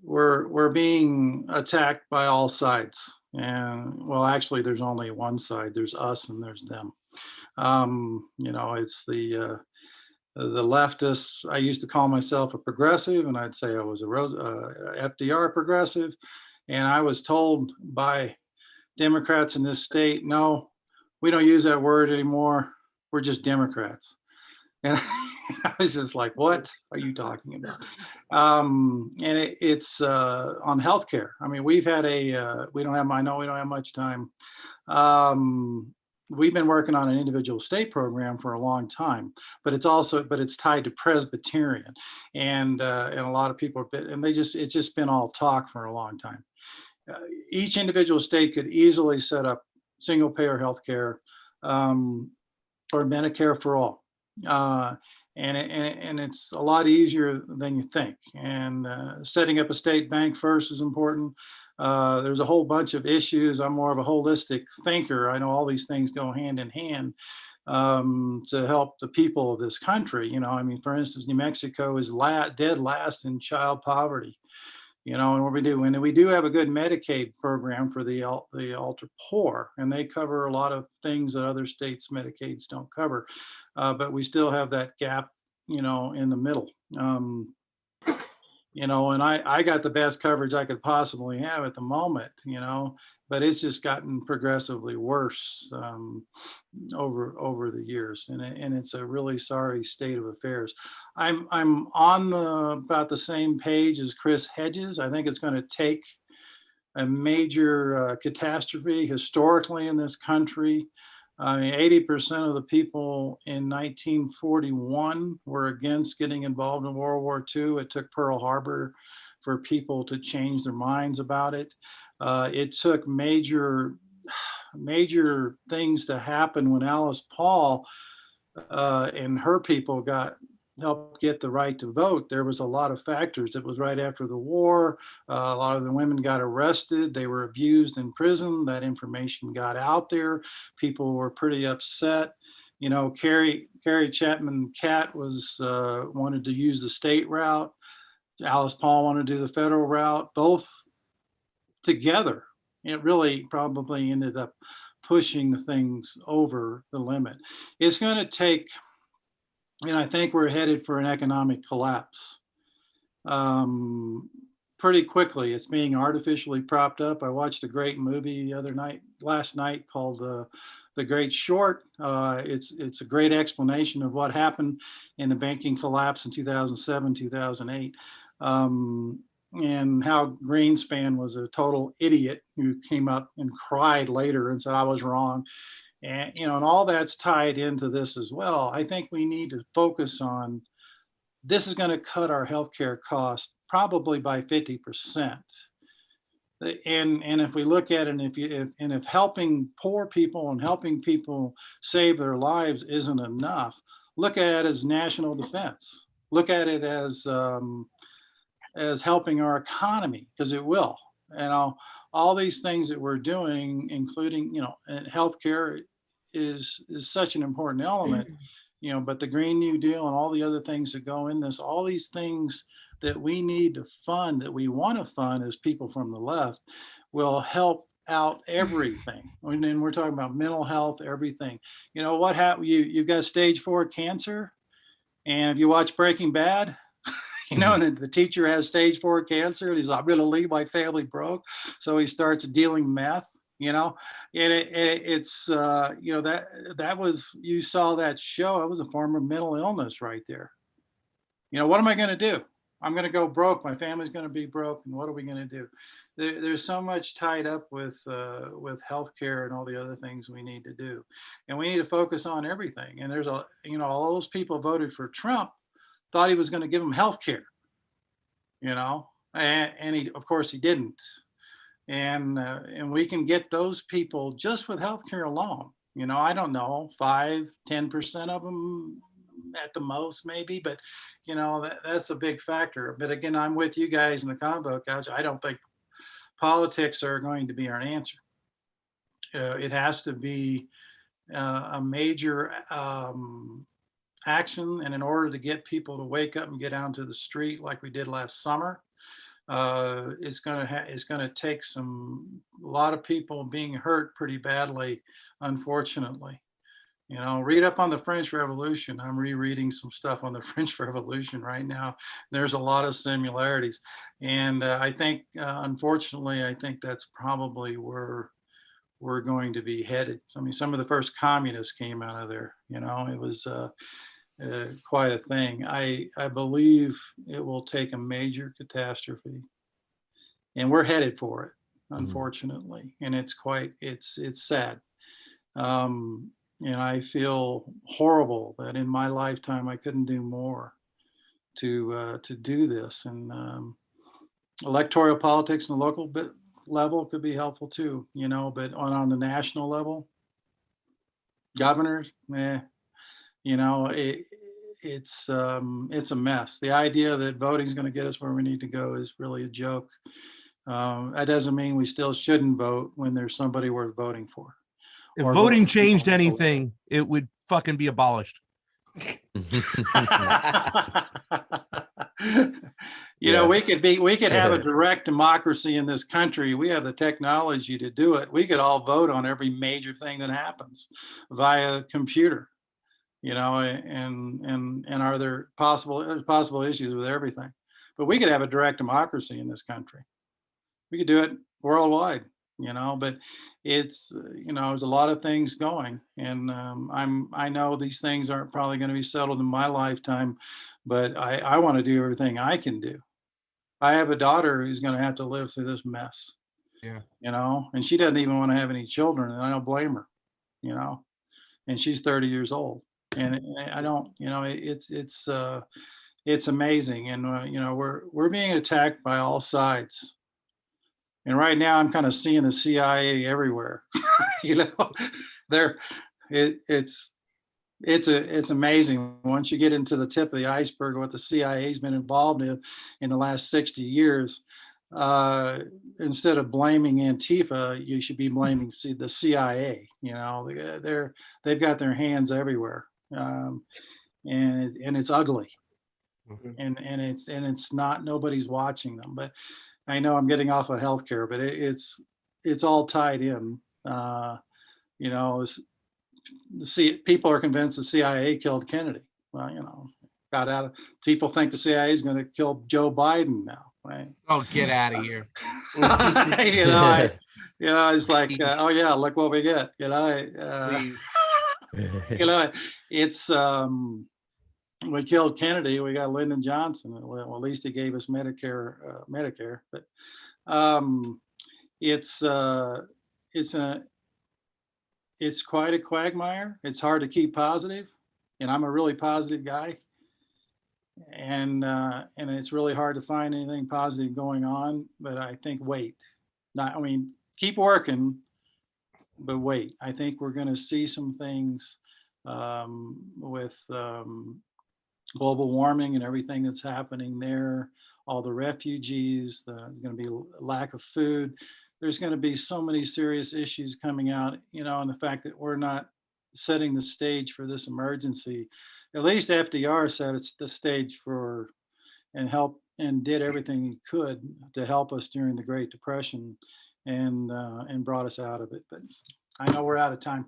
we're being attacked by all sides. And well, actually, there's only one side. There's us and there's them. You know, it's the leftists. I used to call myself a progressive, and I'd say I was a FDR progressive. And I was told by Democrats in this state, no, we don't use that word anymore. We're just Democrats. And I was just like, what are you talking about? And it's on healthcare. I mean, we've had we don't have much time. We've been working on an individual state program for a long time, but it's tied to Presbyterian, and a lot of people it's just been all talk for a long time. Each individual state could easily set up single payer healthcare or Medicare for all. And it's a lot easier than you think. And setting up a state bank first is important. There's a whole bunch of issues. I'm more of a holistic thinker. I know all these things go hand in hand to help the people of this country. You know, I mean, for instance, New Mexico is dead last in child poverty. You know, and what we do, and we do have a good Medicaid program for the ultra poor, and they cover a lot of things that other states' Medicaids don't cover. But we still have that gap, you know, in the middle. You know, and I got the best coverage I could possibly have at the moment, you know, but it's just gotten progressively worse over the years, and it's a really sorry state of affairs. I'm on about the same page as Chris Hedges. I think it's going to take a major catastrophe historically in this country. I mean, 80% of the people in 1941 were against getting involved in World War II. It took Pearl Harbor for people to change their minds about it. It took major things to happen when Alice Paul and her people helped get the right to vote. There was a lot of factors. It was right after the war. A lot of the women got arrested. They were abused in prison. That information got out there. People were pretty upset. You know, Carrie Chapman Catt wanted to use the state route. Alice Paul wanted to do the federal route. Both together, it really probably ended up pushing things over the limit. It's going to take, and I think we're headed for an economic collapse pretty quickly. It's being artificially propped up. I watched a great movie last night called The Great Short. It's a great explanation of what happened in the banking collapse in 2007, 2008. And how Greenspan was a total idiot who came up and cried later and said, I was wrong. And, you know, and all that's tied into this as well. I think we need to focus on, this is going to cut our healthcare costs probably by 50%. And if we look at it, and if helping poor people and helping people save their lives isn't enough, look at it as national defense. Look at it as helping our economy, because it will. And all these things that we're doing, including, and healthcare is such an important element, but the Green New Deal and all the other things that go in this, all these things that we need to fund, that we want to fund as people from the left, will help out everything. And then we're talking about mental health, everything. What happened? You've got stage 4 cancer, and if you watch Breaking Bad, and the teacher has stage 4 cancer, and he's like, I'm going to leave my family broke. So he starts dealing meth, and it's, that was, you saw that show, it was a form of mental illness right there. What am I going to do? I'm going to go broke. My family's going to be broke. And what are we going to do? There's so much tied up with healthcare and all the other things we need to do. And we need to focus on everything. And there's all those people voted for Trump thought he was going to give them healthcare, and he, of course, he didn't. And we can get those people just with healthcare alone. I don't know, 5-10% of them at the most, maybe, but that's a big factor. But again, I'm with you guys in the combo couch. I don't think politics are going to be our answer. It has to be a major action, and in order to get people to wake up and get out into the street like we did last summer, it's going to take a lot of people being hurt pretty badly, unfortunately. Read up on the French Revolution. I'm rereading some stuff on the French Revolution right now. There's a lot of similarities. And I think, unfortunately, I think that's probably where we're going to be headed. I mean, some of the first communists came out of there. It was quite a thing. I believe it will take a major catastrophe. And we're headed for it, unfortunately. And it's sad. And I feel horrible that in my lifetime I couldn't do more to do this. And electoral politics on the local level could be helpful too, but on the national level, governors, it's a mess. The idea that voting is going to get us where we need to go is really a joke. That doesn't mean we still shouldn't vote when there's somebody worth voting for. If voting changed anything, it would fucking be abolished. We could have a direct democracy in this country. We have the technology to do it. We could all vote on every major thing that happens via computer, and are there possible issues with everything? But we could have a direct democracy in this country. We could do it worldwide. But it's, there's a lot of things going, and I know these things aren't probably going to be settled in my lifetime, but I want to do everything I can do. I have a daughter who's going to have to live through this mess, and she doesn't even want to have any children, and I don't blame her, and she's 30 years old, and I don't, it's amazing. And, we're being attacked by all sides. And right now I'm kind of seeing the CIA everywhere. It's amazing. Once you get into the tip of the iceberg, what the CIA's been involved in the last 60 years, instead of blaming Antifa, you should be blaming the CIA. They've got their hands everywhere, and it's ugly, and it's not, nobody's watching them. But I know I'm getting off of healthcare, but it's all tied in. People are convinced the CIA killed Kennedy. Well, got out of. People think the CIA is going to kill Joe Biden now, right? Oh, get out of here! It's like, oh yeah, look what we get. It's we killed Kennedy. We got Lyndon Johnson. Well, at least he gave us Medicare. But it's quite a quagmire. It's hard to keep positive, and I'm a really positive guy. And it's really hard to find anything positive going on. But I think keep working, but wait. I think we're going to see some things with global warming and everything that's happening there, all the refugees, there's going to be a lack of food. there's going to be so many serious issues coming out, and the fact that we're not setting the stage for this emergency. At least FDR set it's the stage for and did everything he could to help us during the Great Depression and brought us out of it. But I know we're out of time.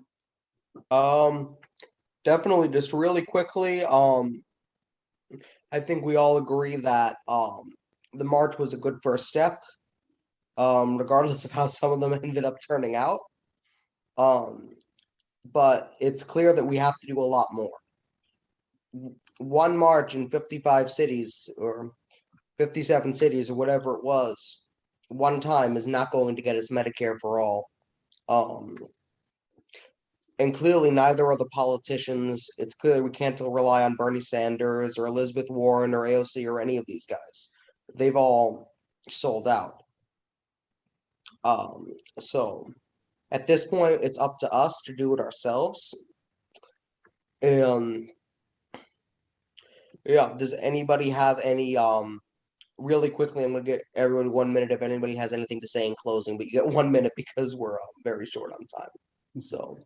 Definitely, just really quickly, I think we all agree that the march was a good first step, regardless of how some of them ended up turning out. But it's clear that we have to do a lot more. One march in 55 cities or 57 cities or whatever it was, one time is not going to get us Medicare for all. And clearly neither are the politicians. It's clear we can't rely on Bernie Sanders or Elizabeth Warren or AOC or any of these guys. They've all sold out. So at this point, it's up to us to do it ourselves. And yeah, does anybody have any really quickly, I'm gonna get everyone 1 minute if anybody has anything to say in closing, but you get 1 minute because we're very short on time. So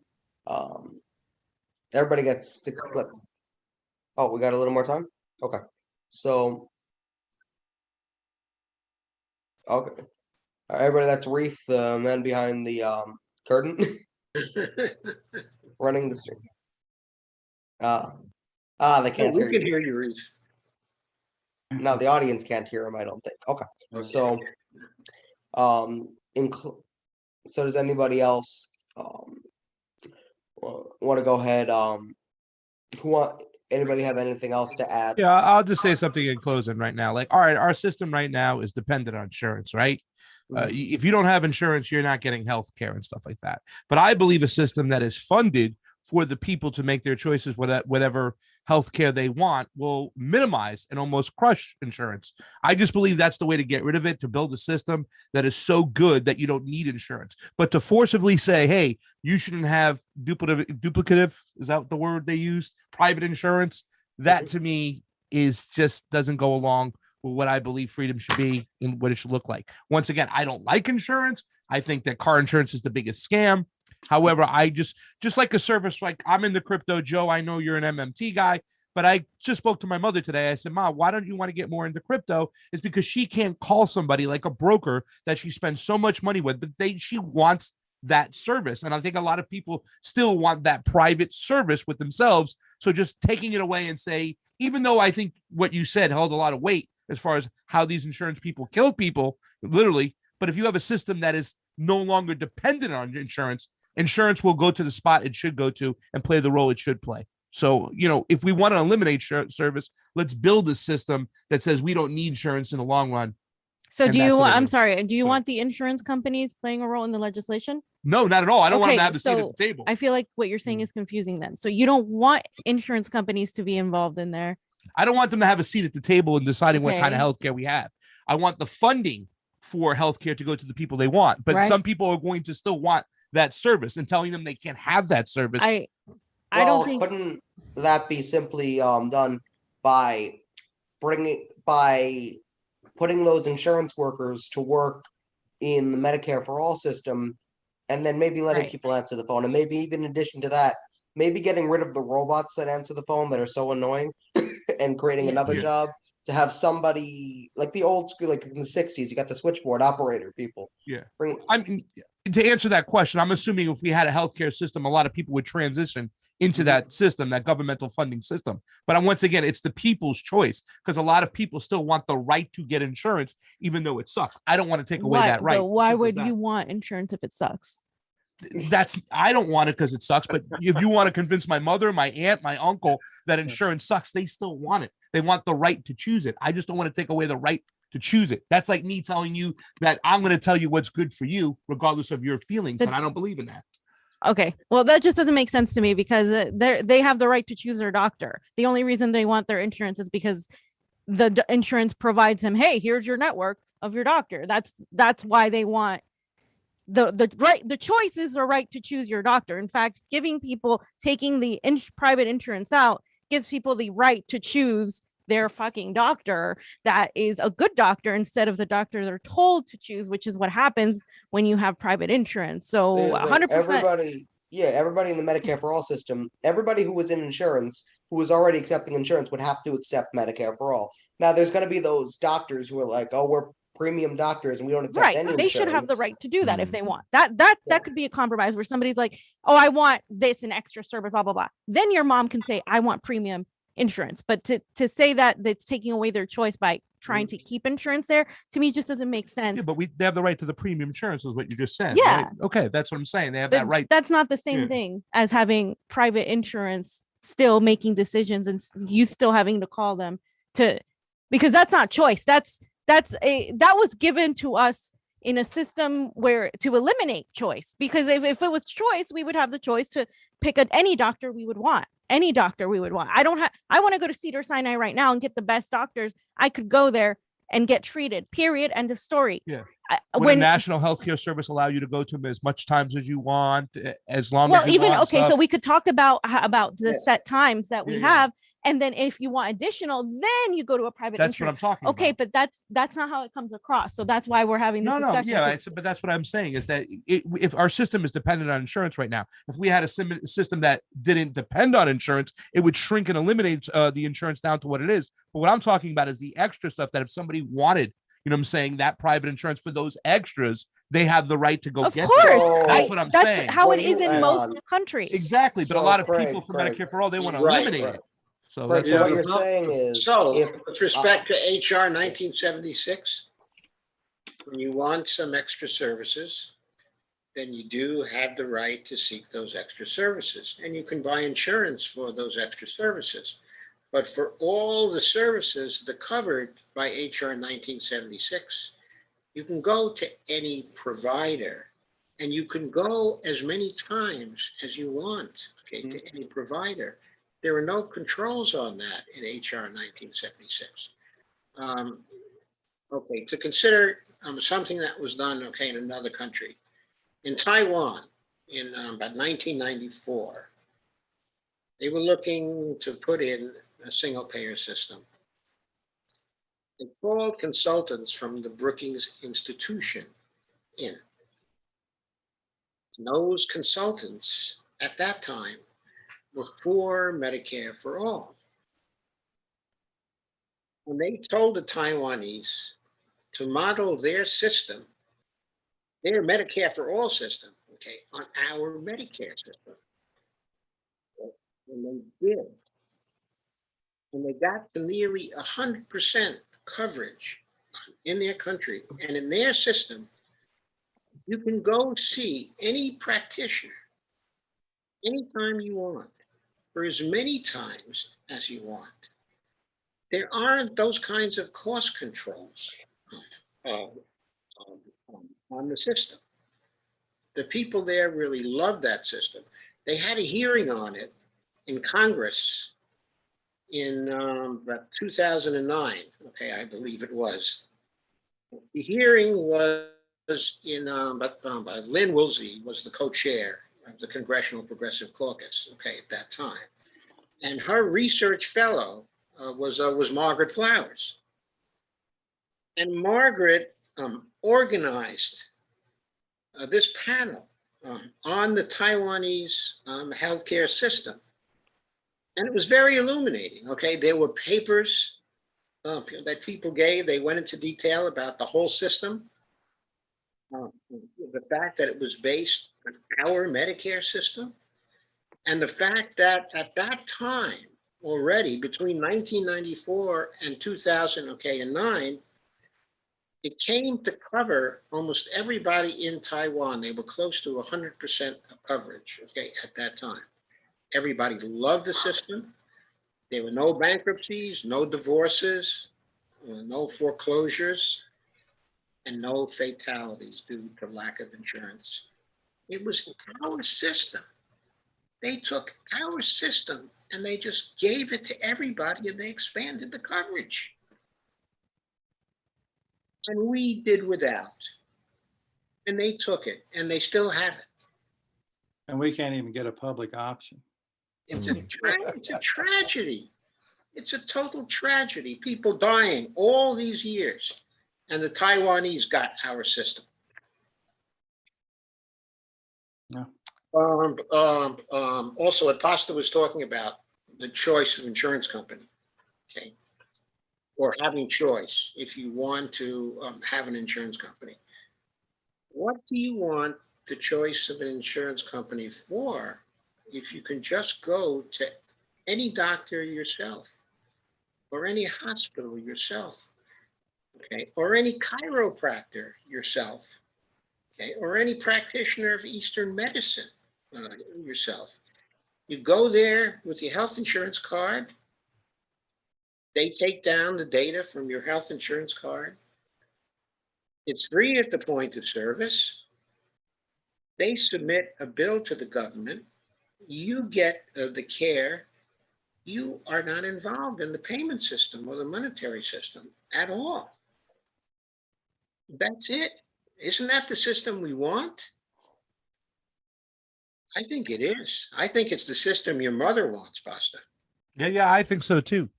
everybody gets 6 clips. Oh, we got a little more time? Okay. So okay. All right, everybody, that's Reef, the man behind the curtain. Running the stream. They can't We hear can you. hear you, Reese. No, the audience can't hear him, I don't think. Okay. So so does anybody else want to go ahead? Anybody have anything else to add? Yeah, I'll just say something in closing right now. Like, all right, our system right now is dependent on insurance, right? If you don't have insurance, you're not getting health care and stuff like that. But I believe a system that is funded for the people to make their choices, whatever health care they want, will minimize and almost crush insurance. I just believe that's the way to get rid of it, to build a system that is so good that you don't need insurance. But to forcibly say, hey, you shouldn't have duplicative, is that the word they used? Private insurance, that to me is just doesn't go along with what I believe freedom should be and what it should look like. Once again, I don't like insurance. I think that car insurance is the biggest scam. However, I just like a service, like I'm in the crypto, Joe, I know you're an MMT guy, but I just spoke to my mother today. I said, Ma, why don't you want to get more into crypto? It's because she can't call somebody like a broker that she spends so much money with, but she wants that service. And I think a lot of people still want that private service with themselves. So just taking it away and say, even though I think what you said held a lot of weight as far as how these insurance people kill people, literally, but if you have a system that is no longer dependent on insurance will go to the spot it should go to and play the role it should play. So, if we want to eliminate service, let's build a system that says we don't need insurance in the long run. So do you want the insurance companies playing a role in the legislation? No, not at all. I don't want them to have a seat at the table. I feel like what you're saying is confusing then. So you don't want insurance companies to be involved in there. I don't want them to have a seat at the table in deciding what kind of healthcare we have. I want the funding for healthcare to go to the people they want, but some people are going to still want that service, and telling them they can't have that service. I don't think. Couldn't that be simply done by putting those insurance workers to work in the Medicare for all system, and then maybe letting people answer the phone, and maybe even in addition to that, maybe getting rid of the robots that answer the phone that are so annoying, and creating another job to have somebody like the old school, like in the 60s, you got the switchboard operator people. Yeah. I mean, to answer that question, I'm assuming if we had a healthcare system, a lot of people would transition into that system, that governmental funding system. But once again, it's the people's choice, because a lot of people still want the right to get insurance, even though it sucks. I don't want to take away that right. Why would you want insurance if it sucks? I don't want it because it sucks. But if you want to convince my mother, my aunt, my uncle that insurance sucks, they still want it. They want the right to choose it. I just don't want to take away the right to choose it. That's like me telling you that I'm going to tell you what's good for you, regardless of your feelings. And I don't believe in that. Okay. Well, that just doesn't make sense to me, because they have the right to choose their doctor. The only reason they want their insurance is because the insurance provides them, hey, here's your network of your doctor. That's why they want the right. The choice is the right to choose your doctor. In fact, taking the private insurance out gives people the right to choose their fucking doctor that is a good doctor instead of the doctor they're told to choose, which is what happens when you have private insurance. So There's, like, 100%. everybody in the Medicare for All system, everybody who was in insurance, who was already accepting insurance, would have to accept Medicare for All. Now, there's going to be those doctors who are like, oh, we're premium doctors and we don't accept Right. any They should have the insurance. right to do that if Mhm. they want. That could be a compromise where somebody's like, oh, I want this and extra service, blah, blah, blah. Then your mom can say, I want premium insurance. But to say that that's taking away their choice by trying to keep insurance there, to me, just doesn't make sense. Yeah, but they have the right to the premium insurance, is what you just said. Yeah. Right? Okay, that's what I'm saying. They have But that right. that's not the same Yeah. thing as having private insurance still making decisions and you still having to call them to, because that's not choice. that was given to us in a system where to eliminate choice, because if it was choice, we would have the choice to pick any doctor we would want. I want to go to Cedars-Sinai right now and get the best doctors. I could go there and get treated, period, end of story. Yeah. Would a national healthcare service allow you to go to them as much times as you want, as long as you want? Okay, so we could talk about the Yeah. set times that we have, and then if you want additional, then you go to a private That's what I'm insurance. talking Okay, about. but that's not how it comes across. So that's why we're having this discussion. Yeah, 'cause- but that's what I'm saying is that if our system is dependent on insurance right now, if we had a system that didn't depend on insurance, it would shrink and eliminate the insurance down to what it is. But what I'm talking about is the extra stuff that if somebody wanted, you know what I'm saying, that private insurance for those extras, they have the right to go Of get course, that. That's what I'm saying. That's how Well, it is you- in hang most on. countries. Exactly, but a So, lot of Craig, people for Craig, Medicare for All, they want to right, eliminate right. it. So Craig, that's so what Yeah. you're saying is, So, if with respect to HR 1976, when you want some extra services, then you do have the right to seek those extra services, and you can buy insurance for those extra services. But for all the services that are covered by HR 1976, you can go to any provider, and you can go as many times as you want, okay, to any provider. There are no controls on that in HR 1976. Okay, to consider something that was done, okay, in another country. In Taiwan, in about 1994, they were looking to put in a single payer system. They called consultants from the Brookings Institution in. And those consultants at that time were for Medicare for All. When they told the Taiwanese to model their system, their Medicare for All system, okay, on our Medicare system. And they did. And they got to nearly 100% coverage in their country and in their system. You can go see any practitioner anytime you want, for as many times as you want. There aren't those kinds of cost controls on the system. The people there really love that system. They had a hearing on it in Congress in about 2009, okay, I believe it was. The hearing was in, Lynn Woolsey was the co-chair of the Congressional Progressive Caucus, okay, at that time. And her research fellow was Margaret Flowers. And Margaret organized this panel on the Taiwanese healthcare system. And it was very illuminating, okay? There were papers that people gave. They went into detail about the whole system. The fact that it was based on our Medicare system. And the fact that at that time, already between 1994 and 2000, okay, and 9, it came to cover almost everybody in Taiwan. They were close to 100% of coverage, okay, at that time. Everybody loved the system. There were no bankruptcies, no divorces, no foreclosures, and no fatalities due to lack of insurance. It was our system. They took our system and they just gave it to everybody and they expanded the coverage. And we did without. And they took it and they still have it. And we can't even get a public option. It's a tragedy. It's a total tragedy. People dying all these years. And the Taiwanese got our system. Yeah. Also, what Pasta was talking about, the choice of insurance company, okay, or having choice if you want to have an insurance company. What do you want the choice of an insurance company for if you can just go to any doctor yourself or any hospital yourself, okay, or any chiropractor yourself, okay, or any practitioner of Eastern medicine yourself? You go there with your health insurance card. They take down the data from your health insurance card. It's free at the point of service. They submit a bill to the government. You get the care. You are not involved in the payment system or the monetary system at all. That's it. Isn't that the system we want? I think it is. I think it's the system your mother wants, Pasta. Yeah, I think so too.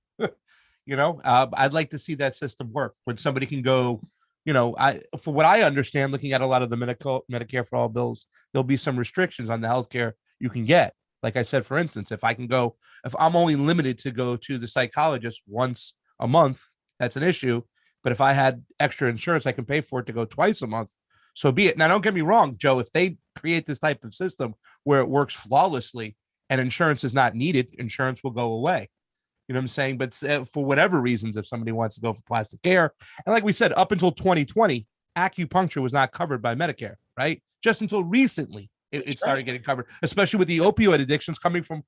I'd like to see that system work when somebody can go, for what I understand, looking at a lot of the Medicare for all bills, there'll be some restrictions on the healthcare you can get. Like I said, for instance, if I'm only limited to go to the psychologist once a month, that's an issue. But if I had extra insurance, I can pay for it to go twice a month. So be it. Now, don't get me wrong, Joe, if they create this type of system where it works flawlessly and insurance is not needed, insurance will go away. You know what I'm saying? But for whatever reasons, if somebody wants to go for plastic care, and like we said, up until 2020, acupuncture was not covered by Medicare, right? Just until recently, it started getting covered, especially with the opioid addictions coming from,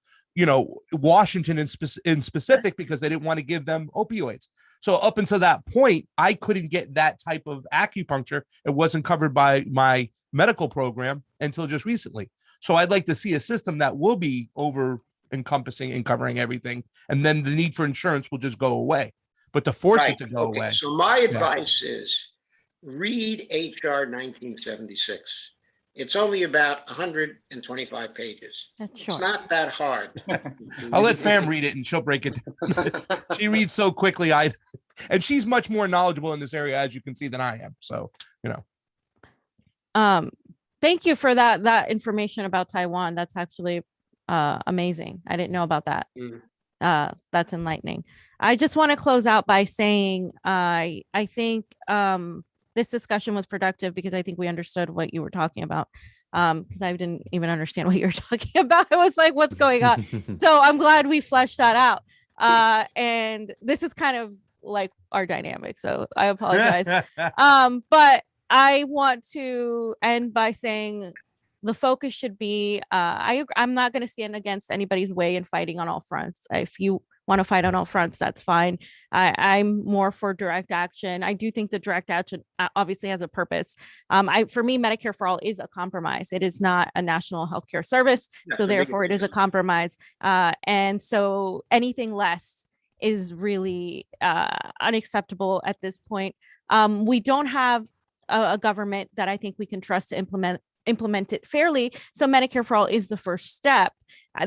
Washington in specific, because they didn't want to give them opioids. So up until that point, I couldn't get that type of acupuncture. It wasn't covered by my medical program until just recently. So I'd like to see a system that will be over encompassing and covering everything, and then the need for insurance will just go away. But to force it to go away. So my advice is read HR 1976. It's only about 125 pages. That's short. It's not that hard. I'll let Fam read it and she'll break it down. She reads so quickly. And she's much more knowledgeable in this area, as you can see, than I am. So, Thank you for that information about Taiwan. That's actually amazing. I didn't know about that. That's enlightening. I just want to close out by saying I think this discussion was productive because I think we understood what you were talking about. Because I didn't even understand what you were talking about. I was like, what's going on? So I'm glad we fleshed that out. And this is kind of like our dynamic. So I apologize. But I want to end by saying the focus should be, I'm not going to stand against anybody's way in fighting on all fronts. If you want to fight on all fronts, that's fine. I'm more for direct action. I do think the direct action obviously has a purpose. For me, Medicare for All is a compromise. It is not a national healthcare service. So therefore it is a compromise. And so anything less is really unacceptable at this point. We don't have a government that I think we can trust to implement it fairly. So Medicare for All is the first step.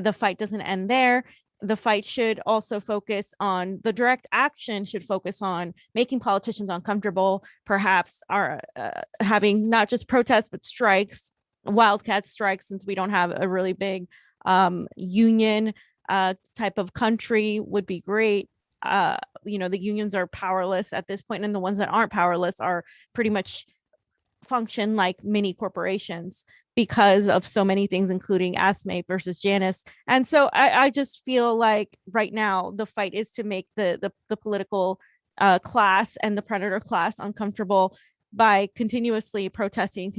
The fight doesn't end there. The fight should also focus on the direct action, should focus on making politicians uncomfortable, perhaps are having not just protests, but strikes, wildcat strikes, since we don't have a really big union type of country would be great. The unions are powerless at this point, and the ones that aren't powerless are pretty much function like mini corporations because of so many things, including ASME versus Janus. And so I just feel like right now the fight is to make the political class and the predator class uncomfortable by continuously protesting,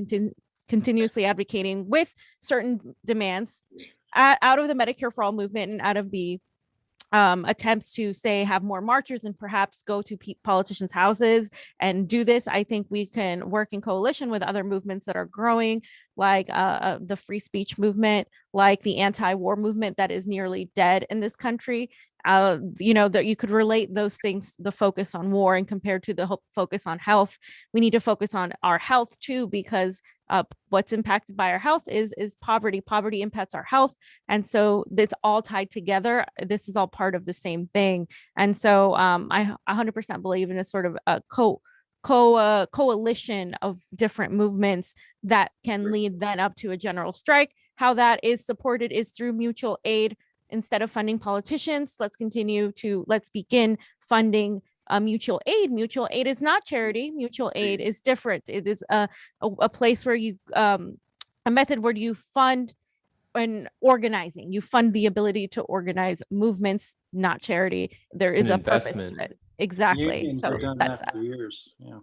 continuously advocating with certain demands out of the Medicare for All movement and out of the attempts to say have more marchers and perhaps go to politicians' houses and do this. I think we can work in coalition with other movements that are growing, like the free speech movement, like the anti-war movement that is nearly dead in this country. that you could relate those things, the focus on war and compared to the focus on health. We need to focus on our health too, because what's impacted by our health is poverty. Poverty impacts our health. And so it's all tied together. This is all part of the same thing. And so I 100% believe in a sort of a coalition of different movements that can lead then up to a general strike. How that is supported is through mutual aid. Instead of funding politicians, let's begin funding mutual aid. Mutual aid is not charity. Mutual aid is different. It is a place where you, a method where you fund and organizing. You fund the ability to organize movements, not charity. There It's is an a purpose investment. to it. Exactly. Unions So have done that's that for years. Yeah.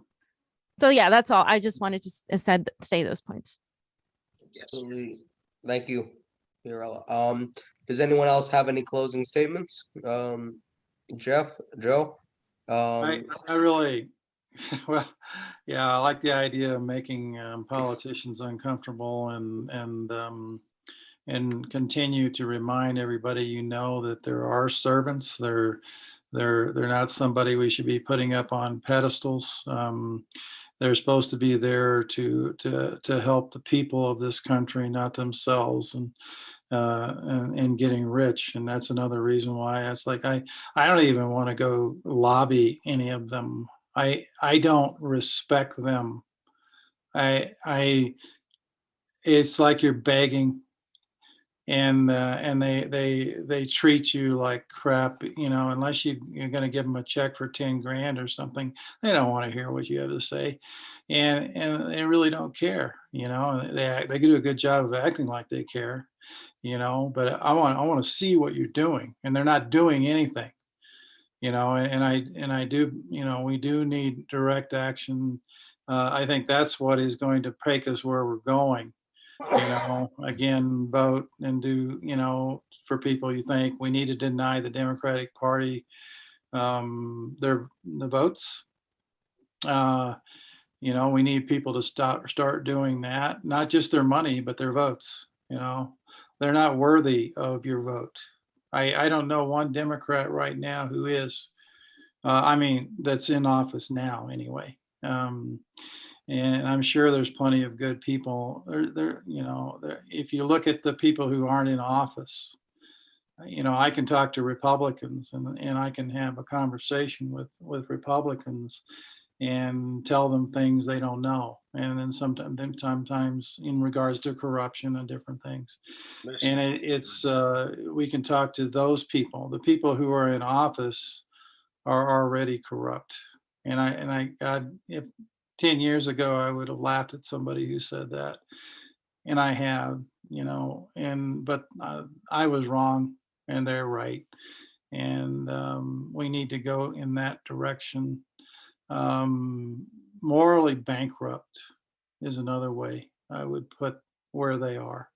So yeah, that's all. I just wanted to say those points. Yes. Absolutely. Thank you, Fiorella. Does anyone else have any closing statements? Jeff, Joe? I really, well, yeah, I like the idea of making politicians uncomfortable and continue to remind everybody, that there are servants. They're not somebody we should be putting up on pedestals. They're supposed to be there to help the people of this country, not themselves, and getting rich. And that's another reason why it's like I don't even want to go lobby any of them. I don't respect them. It's like you're begging, and they treat you like crap, unless you're going to give them a check for 10 grand or something. They don't want to hear what you have to say, and they really don't care. They do a good job of acting like they care, but I want to see what you're doing, and they're not doing anything. And I do, we do need direct action. I think that's what is going to take us where we're going. Again, vote and do, for people you think we need to deny the Democratic Party the votes. We need people to start doing that, not just their money, but their votes. They're not worthy of your vote. I don't know one Democrat right now who is, that's in office now anyway. And I'm sure there's plenty of good people there. If you look at the people who aren't in office, I can talk to Republicans and I can have a conversation with Republicans and tell them things they don't know. And then sometimes in regards to corruption and different things. And we can talk to those people. The people who are in office are already corrupt. And God, if 10 years ago, I would have laughed at somebody who said that. And I have, but I was wrong and they're right. And we need to go in that direction. Morally bankrupt is another way I would put where they are.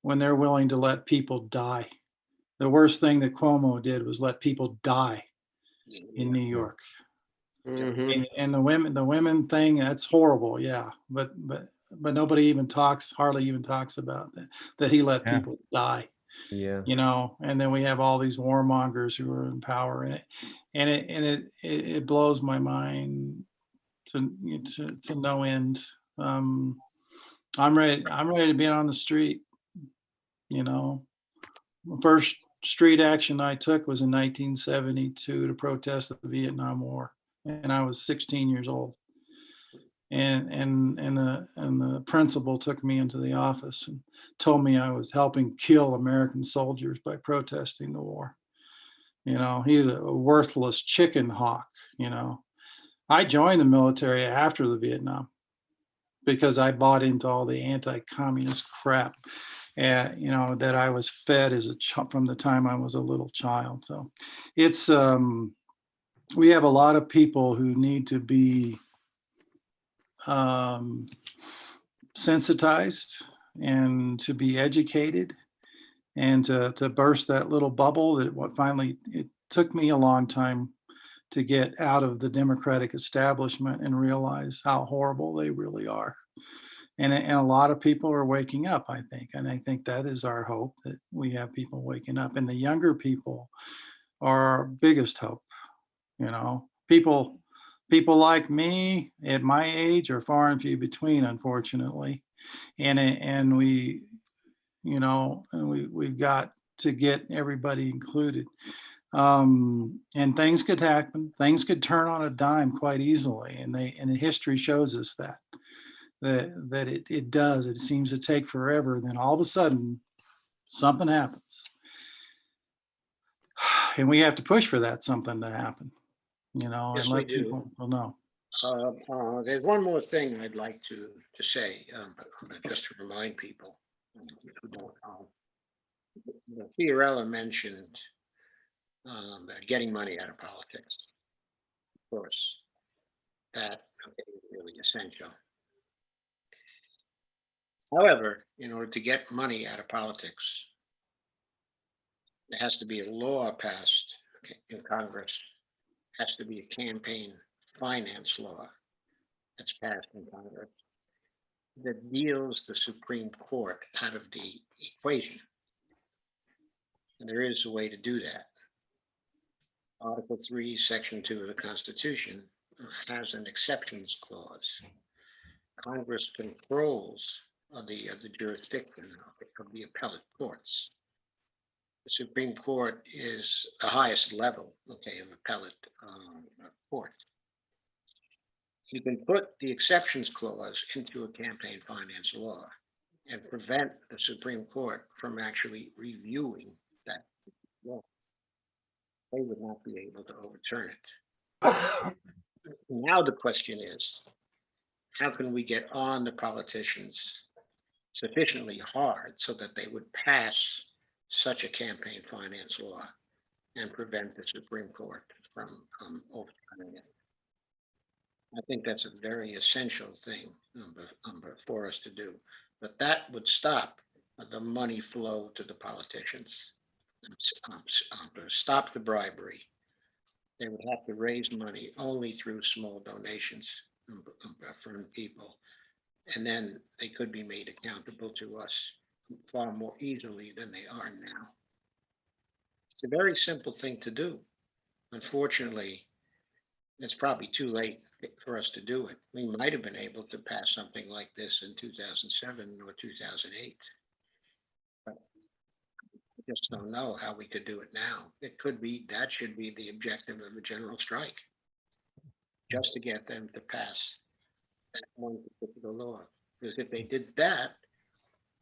When they're willing to let people die. The worst thing that Cuomo did was let people die in New York. mhm. And the women thing, that's horrible. Yeah. But nobody even hardly even talks about that he let people die. Yeah. And then we have all these warmongers who are in power and it blows my mind to no end. I'm ready to be on the street. First street action I took was in 1972 to protest the Vietnam War, and I was 16 years old. And the principal took me into the office and told me I was helping kill American soldiers by protesting the war. He's a worthless chicken hawk. I joined the military after the Vietnam because I bought into all the anti-communist crap, that I was fed from the time I was a little child. So it's we have a lot of people who need to be sensitized and to be educated and to burst that little bubble it took me a long time to get out of the Democratic establishment and realize how horrible they really are. And a lot of people are waking up, I think. And I think that is our hope, that we have people waking up. And the younger people are our biggest hope. You know, people like me at my age are far and few between, unfortunately. And we, you know, and we've got to get everybody included. And things could happen. Things could turn on a dime quite easily, and the history shows us that it does. It seems to take forever. Then all of a sudden, something happens, and we have to push for that something to happen. You know, Yes, and we let do. people know. There's one more thing I'd like to say, just to remind people who don't know. Fiorella mentioned getting money out of politics. Of course, that is really essential. However, in order to get money out of politics, there has to be a law passed in Congress. Has to be a campaign finance law that's passed in Congress that deals the Supreme Court out of the equation. And there is a way to do that. Article 3, Section 2 of the Constitution has an exceptions clause. Congress controls the jurisdiction of the appellate courts. The Supreme Court is the highest level, of appellate court. You can put the exceptions clause into a campaign finance law and prevent the Supreme Court from actually reviewing that law. They would not be able to overturn it. Now the question is, how can we get on the politicians sufficiently hard so that they would pass such a campaign finance law and prevent the Supreme Court from overturning it? I think that's a very essential thing for us to do. But that would stop the money flow to the politicians, stop the bribery. They would have to raise money only through small donations from people. And then they could be made accountable to us far more easily than they are now. It's a very simple thing to do. Unfortunately, it's probably too late for us to do it. We might have been able to pass something like this in 2007 or 2008. But I just don't know how we could do it now. It could be, that should be the objective of a general strike, just to get them to pass that one particular law. Because if they did that,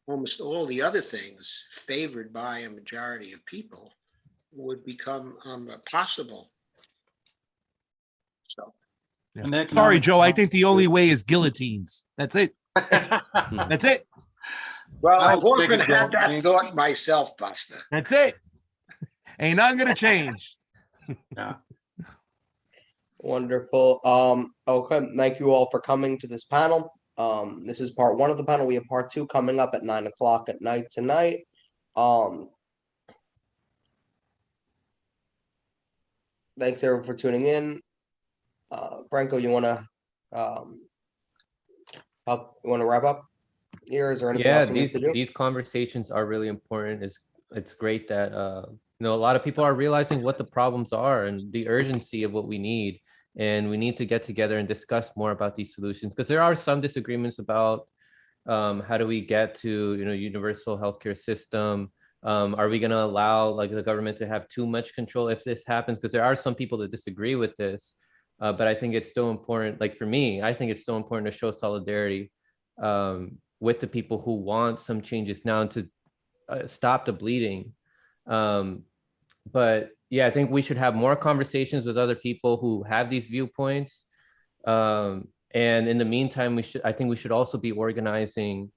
almost all the other things favored by a majority of people would become possible. So, Yeah. And Sorry, Joe. I think the only way is guillotines. That's it. That's it. well, I I've was often thinking, had that Joe, thought myself, Buster. That's it. Ain't nothing gonna change. Yeah. Wonderful. Okay, thank you all for coming to this panel. This is part 1 of the panel. We have part 2 coming up at 9:00 at night tonight. Thanks everyone for tuning in. Franco, you want to wrap up here? Is there anything else we need to do? These conversations are really important. It's great that you know, a lot of people are realizing what the problems are and the urgency of what we need, and we need to get together and discuss more about these solutions, because there are some disagreements about how do we get to, you know, universal healthcare system. Are we going to allow like the government to have too much control if this happens? Because there are some people that disagree with this. But I think it's still important, like for me, I think it's still important to show solidarity with the people who want some changes now to stop the bleeding. But yeah, I think we should have more conversations with other people who have these viewpoints. And in the meantime, I think we should also be organizing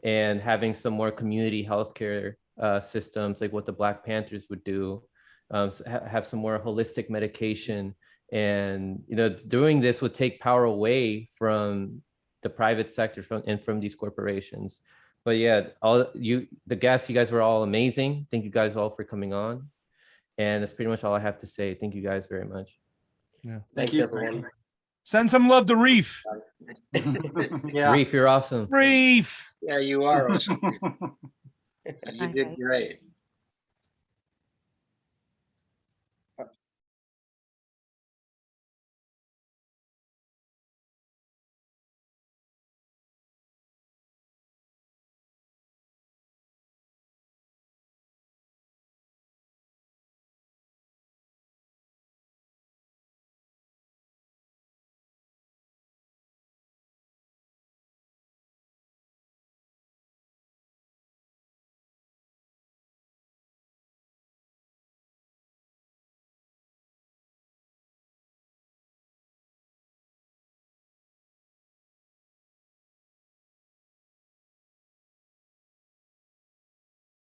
and having some more community healthcare systems, like what the Black Panthers would do, have some more holistic medication. And, you know, doing this would take power away from the private sector and from these corporations. But yeah, the guests, you guys were all amazing. Thank you guys all for coming on. And that's pretty much all I have to say. Thank you guys very much. Yeah. Thanks, everyone. Send some love to Reef. Yeah. Reef, you're awesome. Reef. Yeah, you are awesome. You did Bye. great.